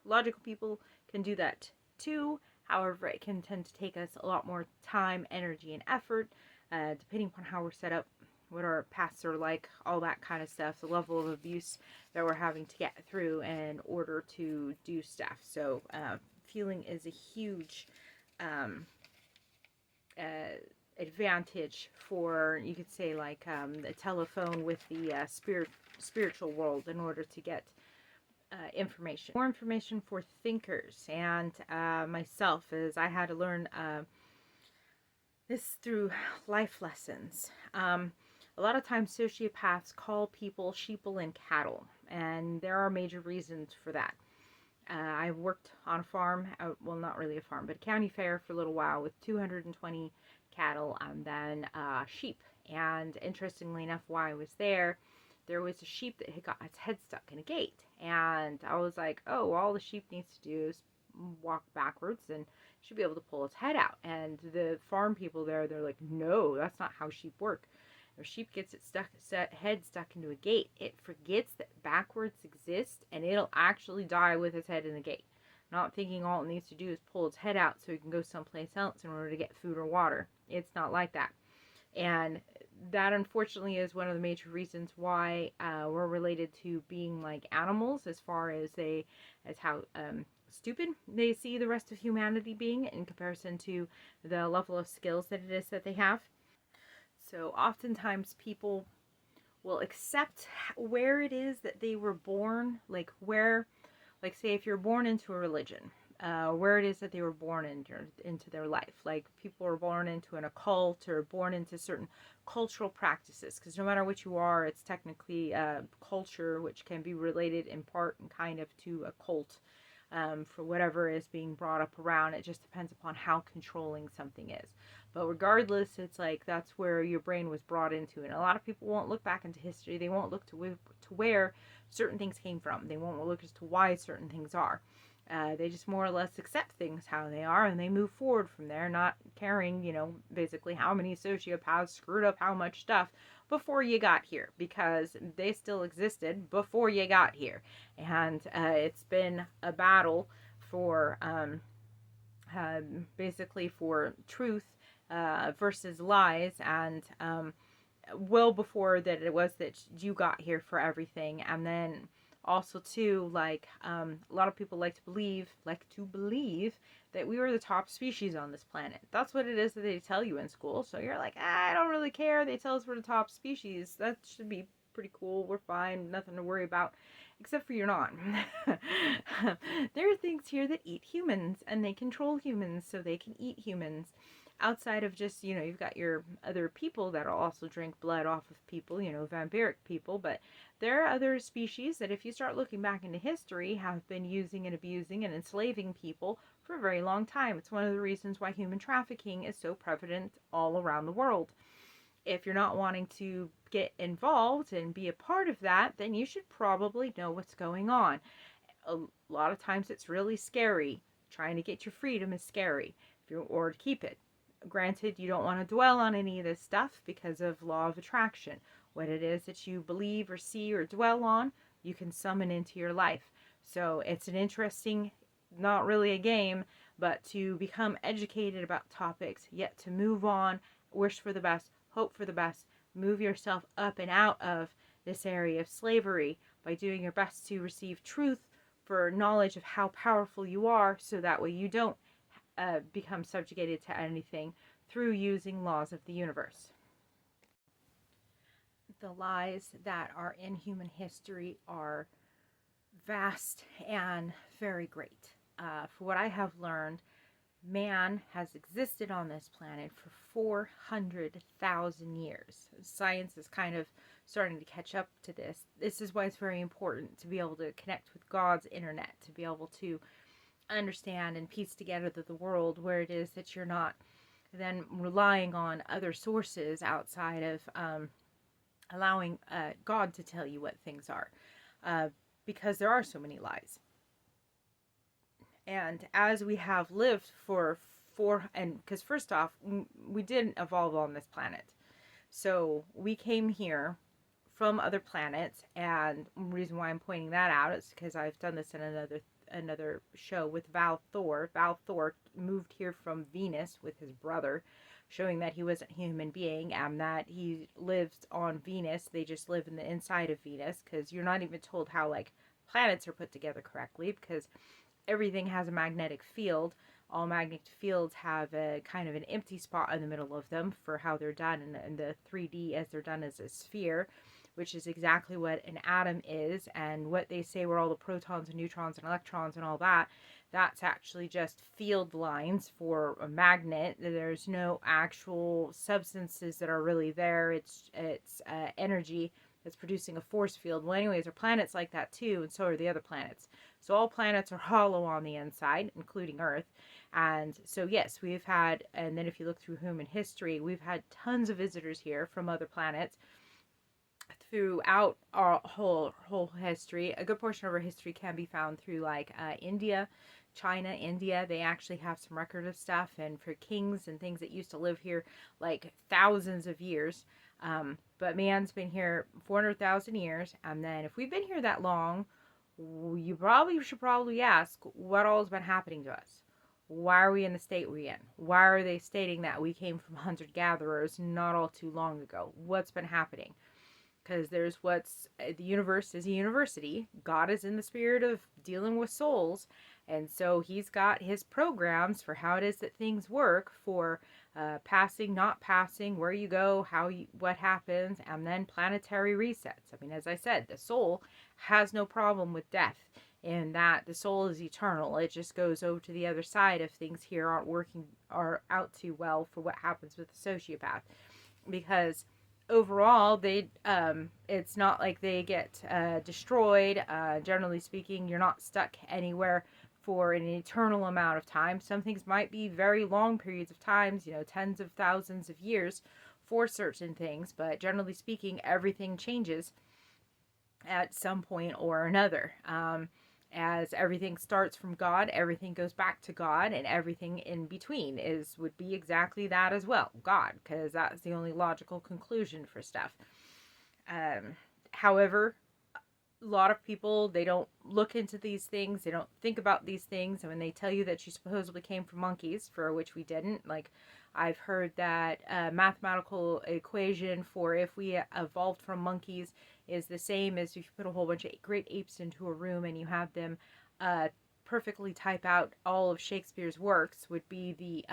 Logical people can do that too. However, it can tend to take us a lot more time, energy, and effort, depending upon how we're set up, what our paths are like, all that kind of stuff, the level of abuse that we're having to get through in order to do stuff. So feeling is a huge advantage for, you could say, like the telephone with the spiritual world in order to get information. More information for thinkers, and myself, as I had to learn this through life lessons. A lot of times sociopaths call people sheeple and cattle, and there are major reasons for that. I worked on a farm, well, not really a farm, but a county fair for a little while with 220 cattle and then sheep. And interestingly enough, while I was there was a sheep that had got its head stuck in a gate. And I was like, oh, all the sheep needs to do is walk backwards and should be able to pull its head out. And the farm people there, they're like, no, that's not how sheep work. If a sheep gets its head stuck into a gate, it forgets that backwards exists, and it'll actually die with its head in the gate. Not thinking all it needs to do is pull its head out so it can go someplace else in order to get food or water. It's not like that. And that unfortunately is one of the major reasons why we're related to being like animals, as far as how stupid they see the rest of humanity being in comparison to the level of skills that it is that they have. So oftentimes people will accept where it is that they were born, like where, like say if you're born into a religion, where it is that they were born into their life. Like people are born into an occult or born into certain cultural practices, because no matter what you are, it's technically culture, which can be related in part and kind of to a cult. For whatever is being brought up around. It just depends upon how controlling something is. But regardless, it's like that's where your brain was brought into. And a lot of people won't look back into history. They won't look to where certain things came from. They won't look as to why certain things are. They just more or less accept things how they are, and they move forward from there, not caring, basically how many sociopaths screwed up how much stuff before you got here, because they still existed before you got here. And it's been a battle for basically for truth versus lies, and well before that it was that you got here for everything. And then also too, like a lot of people like to believe that we were the top species on this planet. That's what it is that they tell you in school. So you're like, I don't really care, they tell us we're the top species, that should be pretty cool, we're fine, nothing to worry about. Except for you're not. There are things here that eat humans, and they control humans so they can eat humans. Outside of just, you've got your other people that'll also drink blood off of people, vampiric people, but there are other species that, if you start looking back into history, have been using and abusing and enslaving people for a very long time. It's one of the reasons why human trafficking is so prevalent all around the world. If you're not wanting to get involved and be a part of that, then you should probably know what's going on. A lot of times it's really scary. Trying to get your freedom is scary, or to keep it. Granted, you don't want to dwell on any of this stuff because of law of attraction. What it is that you believe or see or dwell on, you can summon into your life. So it's an interesting, not really a game, but to become educated about topics, yet to move on, wish for the best, hope for the best, move yourself up and out of this area of slavery by doing your best to receive truth for knowledge of how powerful you are, so that way you don't become subjugated to anything through using laws of the universe. The lies that are in human history are vast and very great. For what I have learned, man has existed on this planet for 400,000 years. Science is kind of starting to catch up to this. This is why it's very important to be able to connect with God's internet, to be able to understand and piece together the world, where it is that you're not then relying on other sources outside of allowing God to tell you what things are, because there are so many lies. And as we have lived because first off, we didn't evolve on this planet, so we came here from other planets. And the reason why I'm pointing that out is because I've done this in another show with Val Thor. Val Thor moved here from Venus with his brother, showing that he wasn't a human being and that he lives on Venus. They just live in the inside of Venus, because you're not even told how like planets are put together correctly, because everything has a magnetic field. All magnetic fields have a kind of an empty spot in the middle of them for how they're done, and the 3D as they're done as a sphere, which is exactly what an atom is. And what they say were all the protons and neutrons and electrons and all that, that's actually just field lines for a magnet. There's no actual substances that are really there. It's energy that's producing a force field. Well, anyways, our planet's like that too, and so are the other planets. So all planets are hollow on the inside, including Earth. And so yes, we've had, and then if you look through human history, we've had tons of visitors here from other planets throughout our whole history. A good portion of our history can be found through like India, China, India. They actually have some record of stuff, and for kings and things that used to live here like thousands of years. But man's been here 400,000 years, and then if we've been here that long, you should probably ask what all has been happening to us. Why are we in the state we're in? Why are they stating that we came from hunter-gatherers not all too long ago? What's been happening? Because there's the universe is a university. God is in the spirit of dealing with souls. And so he's got his programs for how it is that things work for passing, not passing, where you go, what happens, and then planetary resets. I mean, as I said, the soul has no problem with death, in that the soul is eternal. It just goes over to the other side if things here aren't working or out too well for what happens with the sociopath. Because overall it's not like they get destroyed. Generally speaking, you're not stuck anywhere for an eternal amount of time. Some things might be very long periods of times, tens of thousands of years for certain things, but generally speaking, everything changes at some point or another. As everything starts from God, everything goes back to God, and everything in between would be exactly that as well, God, because that's the only logical conclusion for stuff. However, a lot of people, they don't look into these things, they don't think about these things, and when they tell you that you supposedly came from monkeys, for which we didn't, like, I've heard that mathematical equation for if we evolved from monkeys is the same as if you put a whole bunch of great apes into a room and you have them perfectly type out all of Shakespeare's works, would be the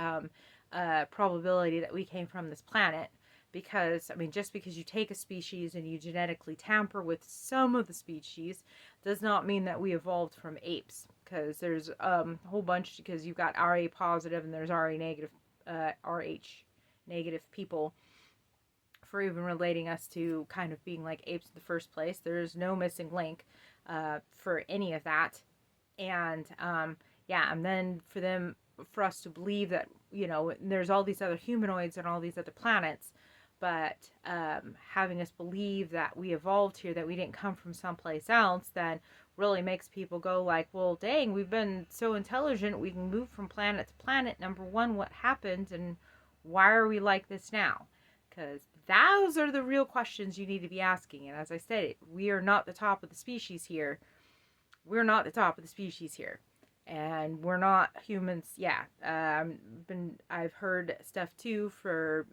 probability that we came from this planet. Because, I mean, just because you take a species and you genetically tamper with some of the species does not mean that we evolved from apes. Because there's a whole bunch, because you've got RA positive and there's RA negative, RH negative people, for even relating us to kind of being like apes in the first place. There's no missing link for any of that. And and then for us to believe that, there's all these other humanoids and all these other planets, but having us believe that we evolved here, that we didn't come from someplace else, then really makes people go like, well, dang, we've been so intelligent, we can move from planet to planet. Number one, what happened, and why are we like this now? Because those are the real questions you need to be asking. And as I said, we are not the top of the species here. We're not the top of the species here. And we're not humans. Yeah, I've heard stuff too for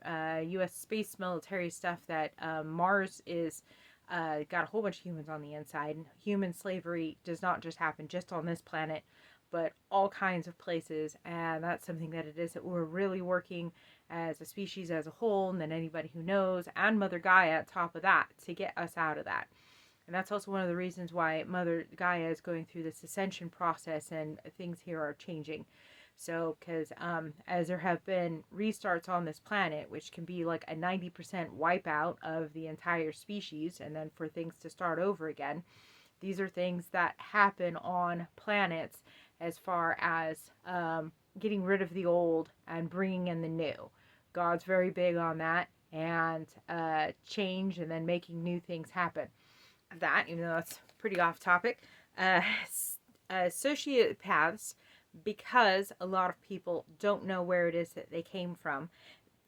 U.S. space military stuff that Mars is got a whole bunch of humans on the inside. Human slavery does not just happen just on this planet, but all kinds of places. And that's something that it is that we're really working as a species as a whole, and then anybody who knows, and Mother Gaia at top of that, to get us out of that. And that's also one of the reasons why Mother Gaia is going through this ascension process and things here are changing. So, because as there have been restarts on this planet, which can be like a 90% wipeout of the entire species, and then for things to start over again, these are things that happen on planets as far as getting rid of the old and bringing in the new. God's very big on that, and change, and then making new things happen. That, even though that's pretty off topic, sociopaths, because a lot of people don't know where it is that they came from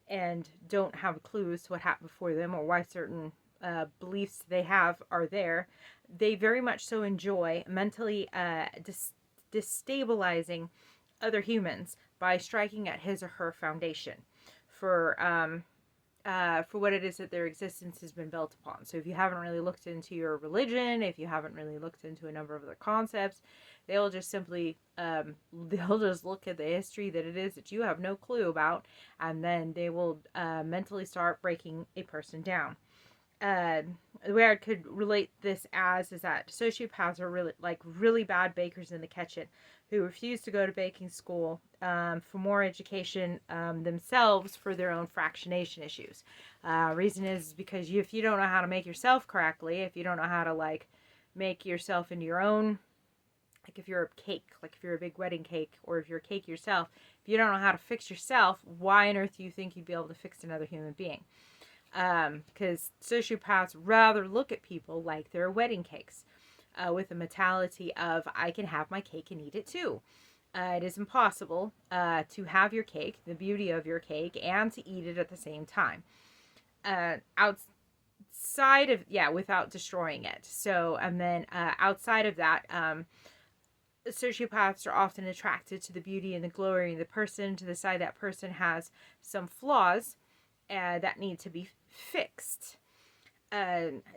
and don't have a clue as to what happened before them or why certain beliefs they have are there, they very much so enjoy mentally destabilizing other humans by striking at his or her foundation for what it is that their existence has been built upon. So if you haven't really looked into your religion, if you haven't really looked into a number of other concepts, they'll just simply, they'll just look at the history that it is that you have no clue about, and then they will mentally start breaking a person down. The way I could relate this is that sociopaths are really bad bakers in the kitchen who refuse to go to baking school for more education themselves for their own fractionation issues. Reason is because if you don't know how to make yourself correctly, if you don't know how to make yourself into your own, like if you're a cake, like if you're a big wedding cake, or if you're a cake yourself, if you don't know how to fix yourself, why on earth do you think you'd be able to fix another human being? Because sociopaths rather look at people like they're wedding cakes, with a mentality of, I can have my cake and eat it too. It is impossible to have your cake, the beauty of your cake, and to eat it at the same time. Outside of, without destroying it. So, and then outside of that, sociopaths are often attracted to the beauty and the glory of the person, to the side that person has some flaws that need to be fixed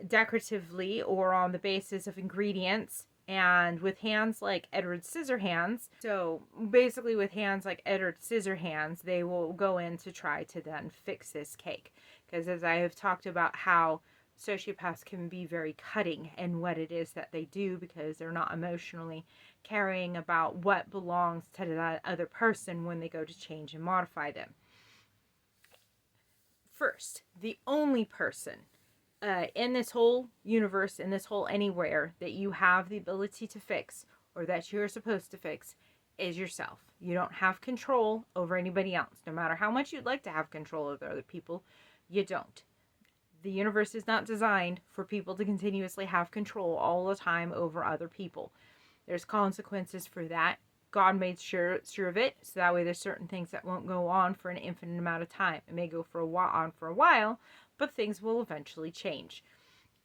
decoratively or on the basis of ingredients. And with hands like Edward Scissorhands, so basically with hands like Edward Scissorhands, they will go in to try to then fix this cake. Because as I have talked about how sociopaths can be very cutting in what it is that they do, because they're not emotionally caring about what belongs to that other person when they go to change and modify them. First, the only person in this whole universe, in this whole anywhere, that you have the ability to fix, or that you're supposed to fix, is yourself. You don't have control over anybody else. No matter how much you'd like to have control over other people, you don't. The universe is not designed for people to continuously have control all the time over other people. There's consequences for that. God made sure of it, so that way there's certain things that won't go on for an infinite amount of time. It may go for a while, but things will eventually change.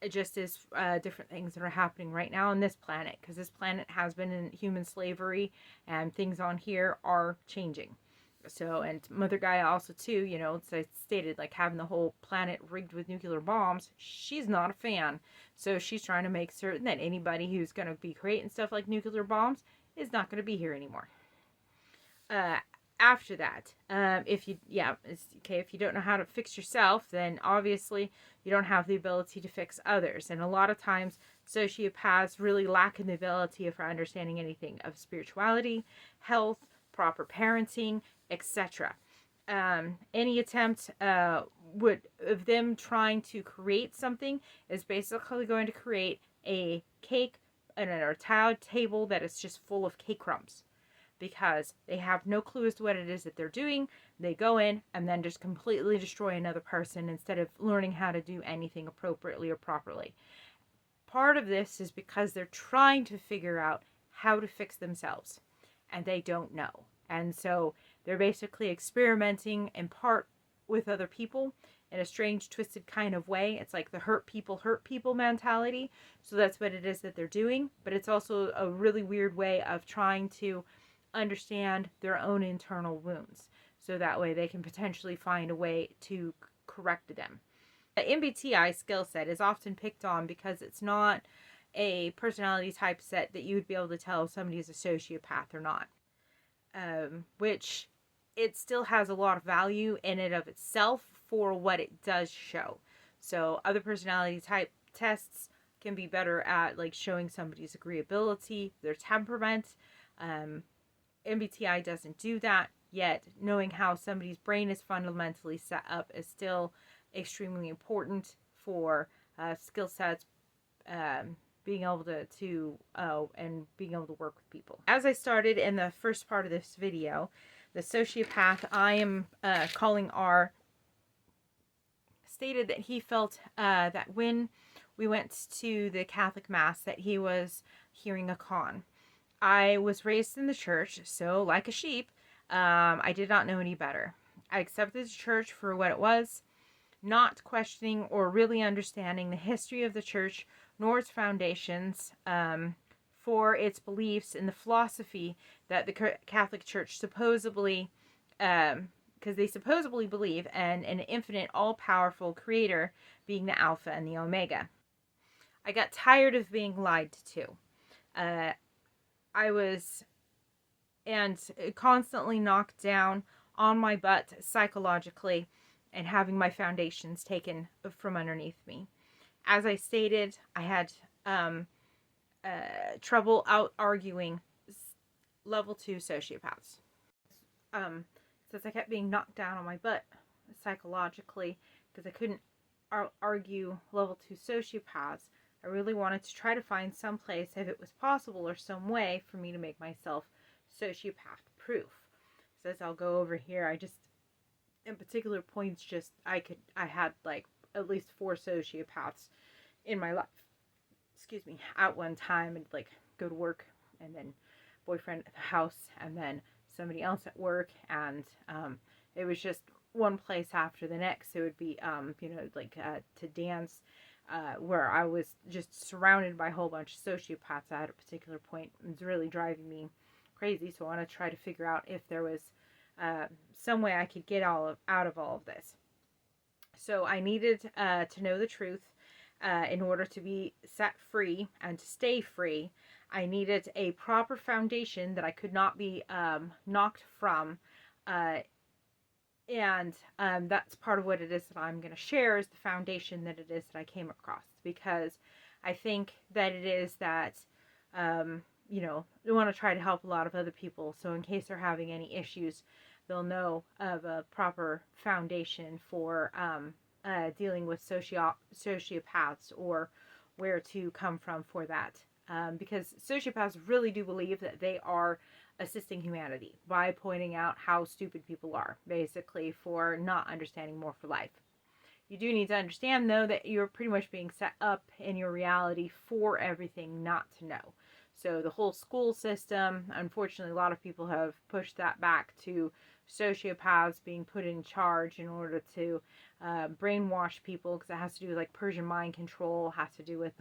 It just is different things that are happening right now on this planet, because this planet has been in human slavery, and things on here are changing. So, and Mother Gaia also too, you know, as I stated, like having the whole planet rigged with nuclear bombs, she's not a fan. So she's trying to make certain that anybody who's going to be creating stuff like nuclear bombs is not going to be here anymore. After that, if you don't know how to fix yourself, then obviously you don't have the ability to fix others. And a lot of times sociopaths really lack in the ability for understanding anything of spirituality, health, proper parenting, etc. Any attempt of them trying to create something is basically going to create a cake and a table that is just full of cake crumbs, because they have no clue as to what it is that they're doing. They go in and then just completely destroy another person instead of learning how to do anything appropriately or properly. Part of this is because they're trying to figure out how to fix themselves, and they don't know. And so they're basically experimenting in part with other people in a strange, twisted kind of way. It's like the hurt people mentality. So that's what it is that they're doing. But it's also a really weird way of trying to understand their own internal wounds, so that way they can potentially find a way to correct them. The MBTI skill set is often picked on because it's not a personality type set that you would be able to tell if somebody is a sociopath or not. Which it still has a lot of value in and of itself for what it does show. So other personality type tests can be better at like showing somebody's agreeability, their temperament. MBTI doesn't do that, yet knowing how somebody's brain is fundamentally set up is still extremely important for skill sets, being able and being able to work with people. As I started in the first part of this video, the sociopath I am calling R stated that he felt that when we went to the Catholic Mass that he was hearing a con. I was raised in the church, so like a sheep, I did not know any better. I accepted the church for what it was, not questioning or really understanding the history of the church nor its foundations for its beliefs in the philosophy that the Catholic Church supposedly, because they supposedly believe in an infinite, all-powerful creator being the Alpha and the Omega. I got tired of being lied to. I was constantly knocked down on my butt psychologically and having my foundations taken from underneath me. As I stated, I had trouble out-arguing level 2 sociopaths. Since I kept being knocked down on my butt psychologically because I couldn't argue level 2 sociopaths, I really wanted to try to find some place, if it was possible, or some way for me to make myself sociopath proof. So as I'll go over here, I just, in particular points, just, I had like at least 4 sociopaths in my life, at one time, and like go to work, and then boyfriend at the house, and then somebody else at work, and it was just one place after the next. It would be, to dance, where I was just surrounded by a whole bunch of sociopaths at a particular point. It was really driving me crazy. So I want to try to figure out if there was some way I could get out of all of this. So I needed to know the truth in order to be set free and to stay free. I needed a proper foundation that I could not be knocked from. And that's part of what it is that I'm going to share, is the foundation that it is that I came across. Because I think that it is that, we want to try to help a lot of other people. So in case they're having any issues, they'll know of a proper foundation for dealing with sociopaths, or where to come from for that. Because sociopaths really do believe that they are assisting humanity by pointing out how stupid people are, basically, for not understanding more for life. You do need to understand, though, that you're pretty much being set up in your reality for everything not to know. So the whole school system, unfortunately, a lot of people have pushed that back to sociopaths being put in charge in order to brainwash people, because it has to do with like Persian mind control, has to do with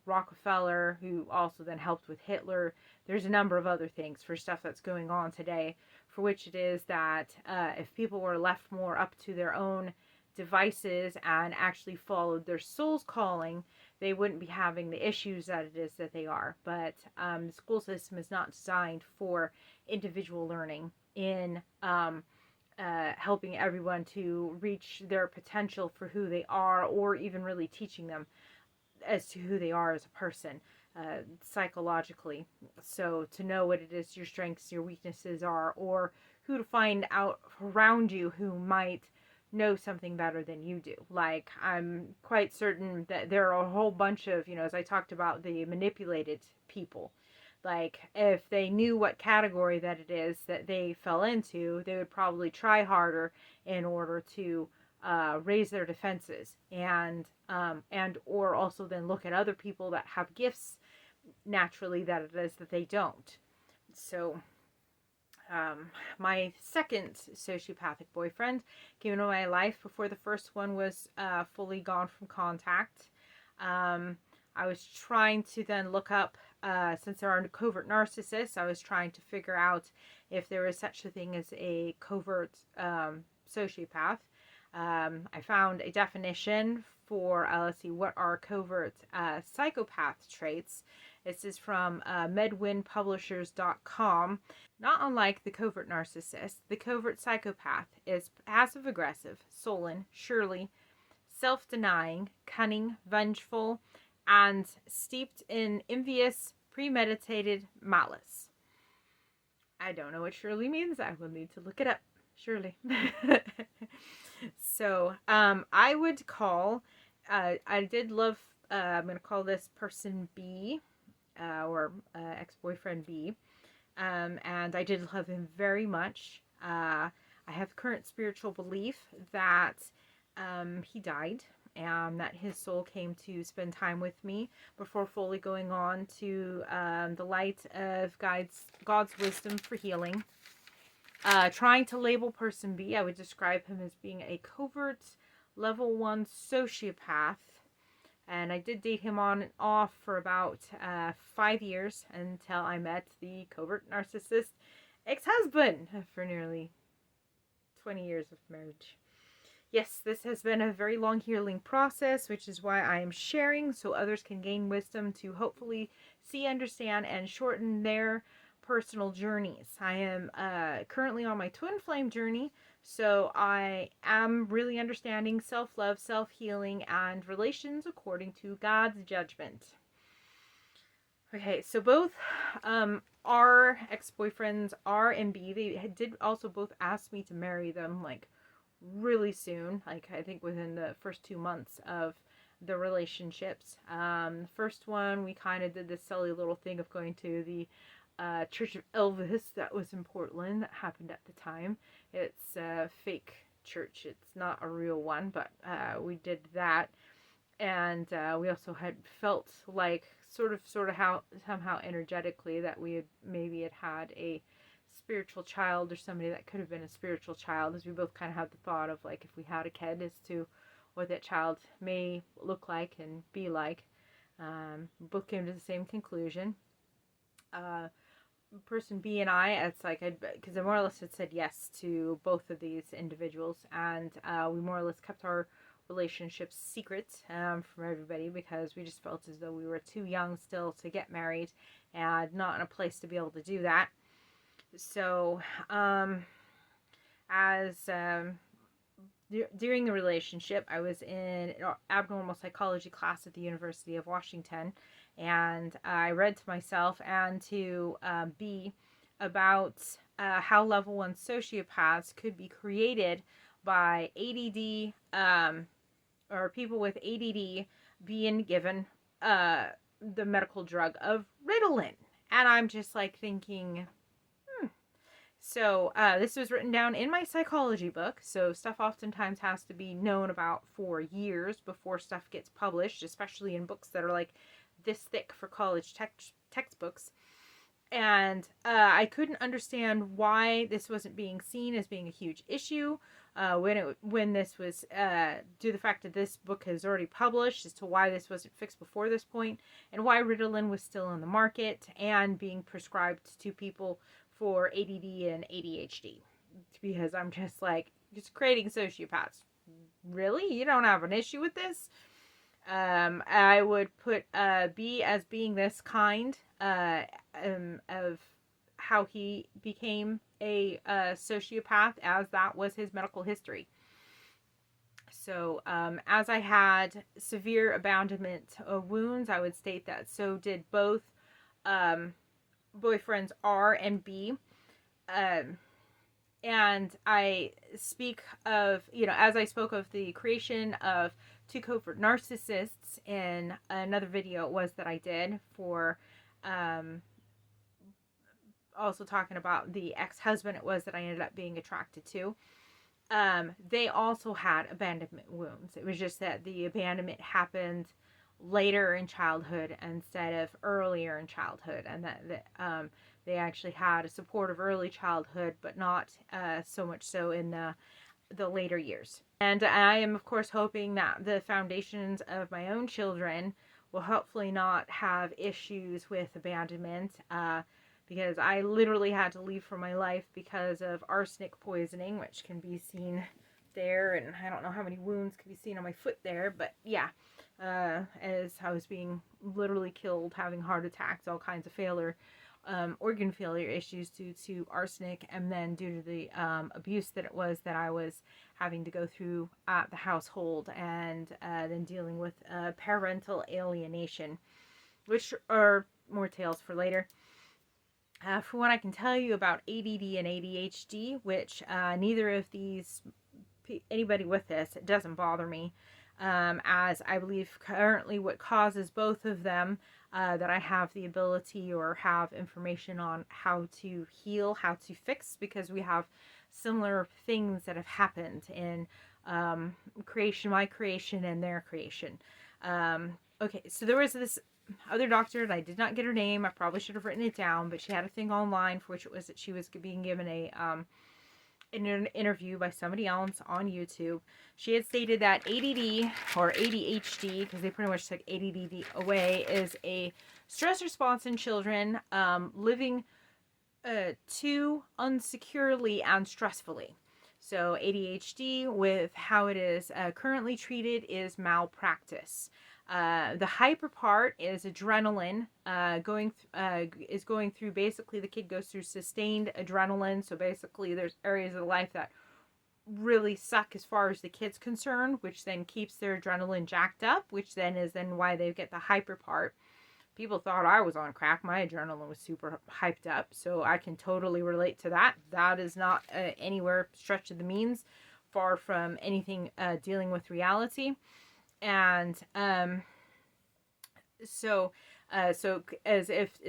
Rockefeller, who also then helped with Hitler. There's a number of other things for stuff that's going on today, for which it is that if people were left more up to their own devices and actually followed their soul's calling, they wouldn't be having the issues that it is that they are. But the school system is not designed for individual learning in helping everyone to reach their potential for who they are, or even really teaching them as to who they are as a person psychologically. So to know what it is your strengths, your weaknesses are, or who to find out around you who might know something better than you do. Like, I'm quite certain that there are a whole bunch of, as I talked about, the manipulated people. Like, if they knew what category that it is that they fell into, they would probably try harder in order to raise their defenses, and or also then look at other people that have gifts naturally that it is that they don't. So my second sociopathic boyfriend came into my life before the first one was fully gone from contact. I was trying to then look up, since there are covert narcissists, I was trying to figure out if there was such a thing as a covert sociopath. I found a definition for, let's see, what are covert psychopath traits. This is from medwinpublishers.com. Not unlike the covert narcissist, the covert psychopath is passive-aggressive, sullen, surly, self-denying, cunning, vengeful, and steeped in envious, premeditated malice. I don't know what surely means. I will need to look it up. Surely. So, I would call, I did love, I'm going to call this person B, or ex-boyfriend B, and I did love him very much. I have current spiritual belief that he died, and that his soul came to spend time with me before fully going on to the light of God's wisdom for healing. Trying to label person B, I would describe him as being a covert level 1 sociopath. And I did date him on and off for about 5 years until I met the covert narcissist ex-husband for nearly 20 years of marriage. Yes, this has been a very long healing process, which is why I am sharing, so others can gain wisdom to hopefully see, understand, and shorten their personal journeys. I am currently on my twin flame journey, so I am really understanding self-love, self-healing, and relations according to God's judgment. Okay, so both our ex-boyfriends, R and B, they did also both ask me to marry them, like, really soon, like I think within the first 2 months of the relationships. The first one, we kind of did this silly little thing of going to the Church of Elvis that was in Portland, that happened at the time. It's a fake church, it's not a real one, but we did that. And we also had felt like sort of how somehow energetically that we had a spiritual child, or somebody that could have been a spiritual child, as we both kind of had the thought of, like, if we had a kid, as to what that child may look like and be like. Both came to the same conclusion. Person B and I, it's like, because I more or less had said yes to both of these individuals, and we more or less kept our relationships secret from everybody, because we just felt as though we were too young still to get married and not in a place to be able to do that. So, during the relationship, I was in an abnormal psychology class at the University of Washington, and I read to myself and to B about how level 1 sociopaths could be created by ADD, or people with ADD being given the medical drug of Ritalin. And I'm just like thinking, So this was written down in my psychology book, so stuff oftentimes has to be known about for years before stuff gets published, especially in books that are like this thick for college textbooks. And I couldn't understand why this wasn't being seen as being a huge issue when this was, due to the fact that this book has already published, as to why this wasn't fixed before this point, and why Ritalin was still on the market and being prescribed to people for ADD and ADHD. Because I'm just like, just creating sociopaths. Really? You don't have an issue with this? I would put B as being this kind of how he became a sociopath, as that was his medical history. So, as I had severe abandonment wounds, I would state that so did both boyfriends R and B. And I speak of, as I spoke of the creation of 2 covert narcissists in another video it was that I did for also talking about the ex-husband it was that I ended up being attracted to. They also had abandonment wounds. It was just that the abandonment happened later in childhood instead of earlier in childhood, and that they actually had a supportive early childhood, but not so much so in the later years. And I am, of course, hoping that the foundations of my own children will hopefully not have issues with abandonment, because I literally had to leave for my life because of arsenic poisoning, which can be seen there, and I don't know how many wounds can be seen on my foot there, but yeah, as I was being literally killed, having heart attacks, all kinds of organ failure issues due to arsenic, and then due to the abuse that it was that I was having to go through at the household, and then dealing with parental alienation, which are more tales for later. For what I can tell you about ADD and ADHD, which neither of these, anybody with this, it doesn't bother me, as I believe currently what causes both of them, that I have the ability or have information on how to heal, how to fix, because we have similar things that have happened in my creation and their creation. Okay, so there was this other doctor, and I did not get her name. I probably should have written it down, but she had a thing online for which it was that she was being given an interview by somebody else on YouTube. She had stated that ADD or ADHD, because they pretty much took ADD away, is a stress response in children living too unsecurely and stressfully. So ADHD, with how it is currently treated, is malpractice. The hyper part is adrenaline, is going through, basically the kid goes through sustained adrenaline. So basically there's areas of life that really suck as far as the kid's concerned, which then keeps their adrenaline jacked up, which then is why they get the hyper part. People thought I was on crack. My adrenaline was super hyped up, so I can totally relate to that. That is not anywhere stretch of the means, far from anything dealing with reality. And so as if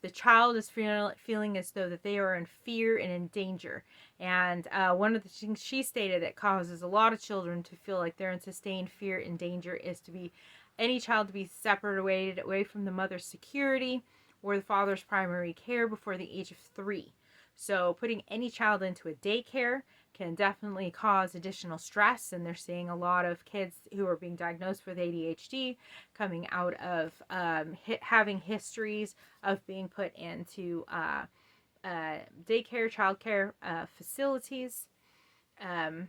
the child is feeling as though that they are in fear and in danger. And one of the things she stated that causes a lot of children to feel like they're in sustained fear and danger is to be any child to be separated away from the mother's security or the father's primary care before the age of 3. So putting any child into a daycare, can definitely cause additional stress, and they're seeing a lot of kids who are being diagnosed with ADHD coming out of having histories of being put into daycare, childcare facilities, um,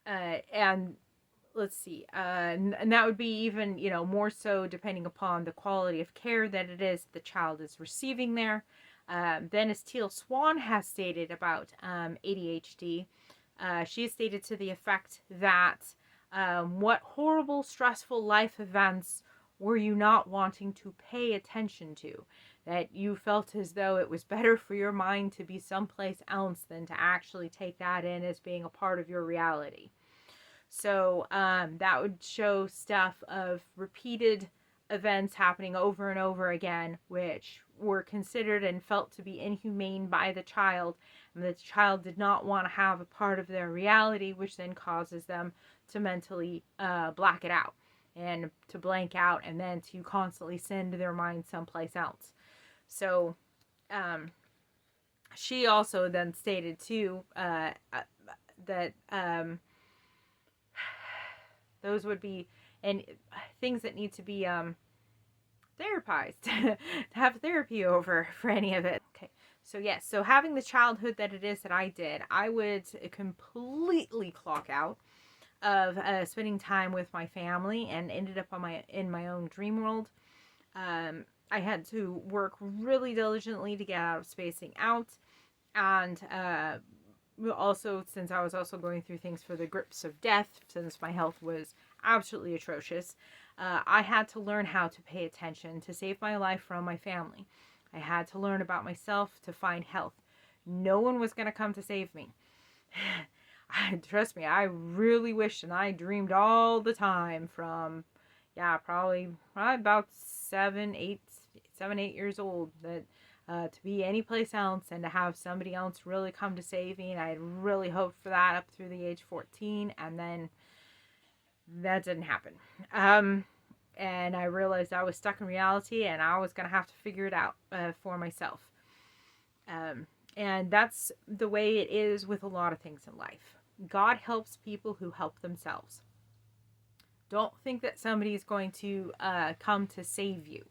and let's see, and that would be even, more so depending upon the quality of care that it is the child is receiving there. Then, as Teal Swan has stated about ADHD, she has stated to the effect that what horrible, stressful life events were you not wanting to pay attention to? That you felt as though it was better for your mind to be someplace else than to actually take that in as being a part of your reality. So that would show stuff of repeated events happening over and over again, which were considered and felt to be inhumane by the child. And the child did not want to have a part of their reality, which then causes them to mentally black it out and to blank out, and then to constantly send their mind someplace else. So she also then stated too that those would be and things that need to be therapized, to have therapy over for any of it. Okay, so yes, so having the childhood that it is that I did, I would completely clock out of spending time with my family and ended up in my own dream world. I had to work really diligently to get out of spacing out, and also, since I was also going through things for the grips of death, since my health was absolutely atrocious, I had to learn how to pay attention to save my life from my family. I had to learn about myself to find health. No one was going to come to save me. Trust me, I really wished, and I dreamed all the time from, probably about 8 years old, that to be any place else and to have somebody else really come to save me. And I had really hoped for that up through the age 14, and then that didn't happen. And I realized I was stuck in reality, and I was going to have to figure it out for myself. And that's the way it is with a lot of things in life. God helps people who help themselves. Don't think that somebody's going to come to save you.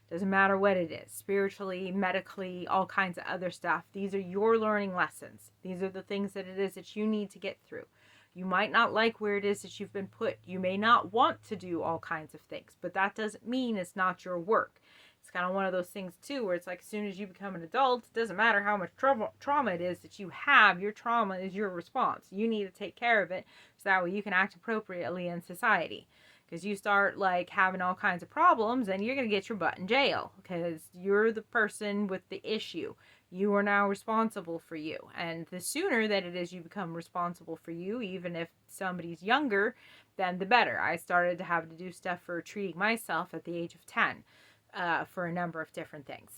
Doesn't matter what it is, spiritually, medically, all kinds of other stuff. These are your learning lessons. These are the things that it is that you need to get through. You might not like where it is that you've been put. You may not want to do all kinds of things, but that doesn't mean it's not your work. It's kind of one of those things too, where it's like as soon as you become an adult, it doesn't matter how much trauma it is that you have. Your trauma is your response. You need to take care of it so that way you can act appropriately in society. Because you start like having all kinds of problems, and you're going to get your butt in jail because you're the person with the issue. You are now responsible for you. And the sooner that it is you become responsible for you, even if somebody's younger, then the better. I started to have to do stuff for treating myself at the age of 10 for a number of different things.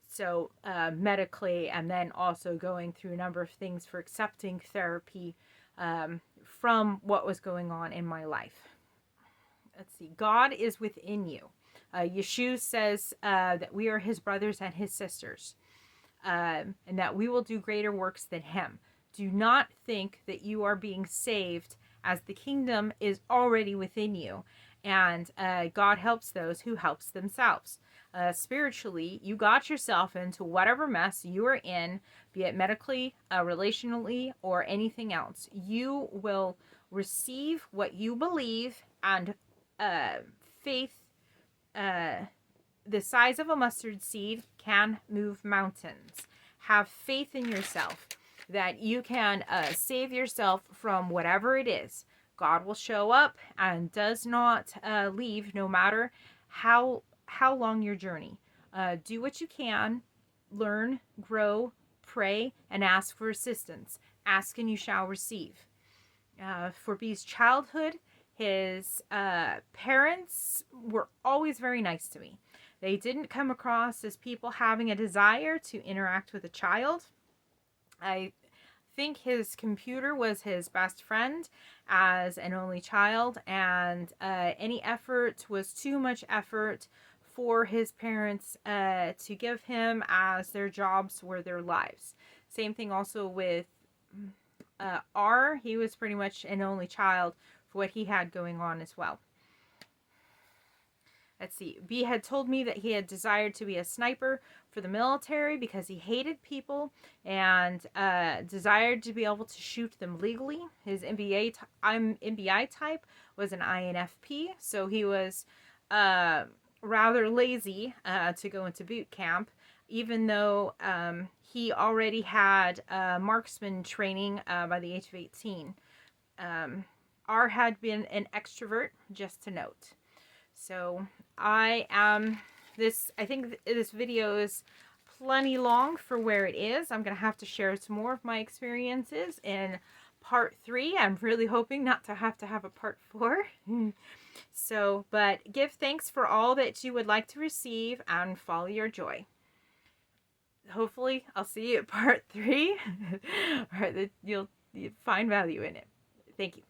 So medically, and then also going through a number of things for accepting therapy from what was going on in my life. Let's see. God is within you. Yeshua says that we are his brothers and his sisters, and that we will do greater works than him. Do not think that you are being saved, as the kingdom is already within you, and God helps those who helps themselves. Spiritually, you got yourself into whatever mess you are in, be it medically, relationally, or anything else. You will receive what you believe, and faith, the size of a mustard seed, can move mountains. Have faith in yourself that you can save yourself from whatever it is. God will show up and does not leave, no matter how long your journey. Do what you can, learn, grow, pray, and ask for assistance. Ask and you shall receive. For B's childhood, his parents were always very nice to me. They didn't come across as people having a desire to interact with a child. I think his computer was his best friend as an only child, and any effort was too much effort for his parents to give him, as their jobs were their lives. Same thing also with R, he was pretty much an only child for what he had going on as well. Let's see. B had told me that he had desired to be a sniper for the military because he hated people and desired to be able to shoot them legally. His MBI type was an INFP, so he was rather lazy to go into boot camp, even though he already had marksman training by the age of 18. R had been an extrovert, just to note. So I think this video is plenty long for where it is. I'm going to have to share some more of my experiences in part 3. I'm really hoping not to have a part 4. So, but give thanks for all that you would like to receive and follow your joy. Hopefully, I'll see you at part 3, or that you'll find value in it. Thank you.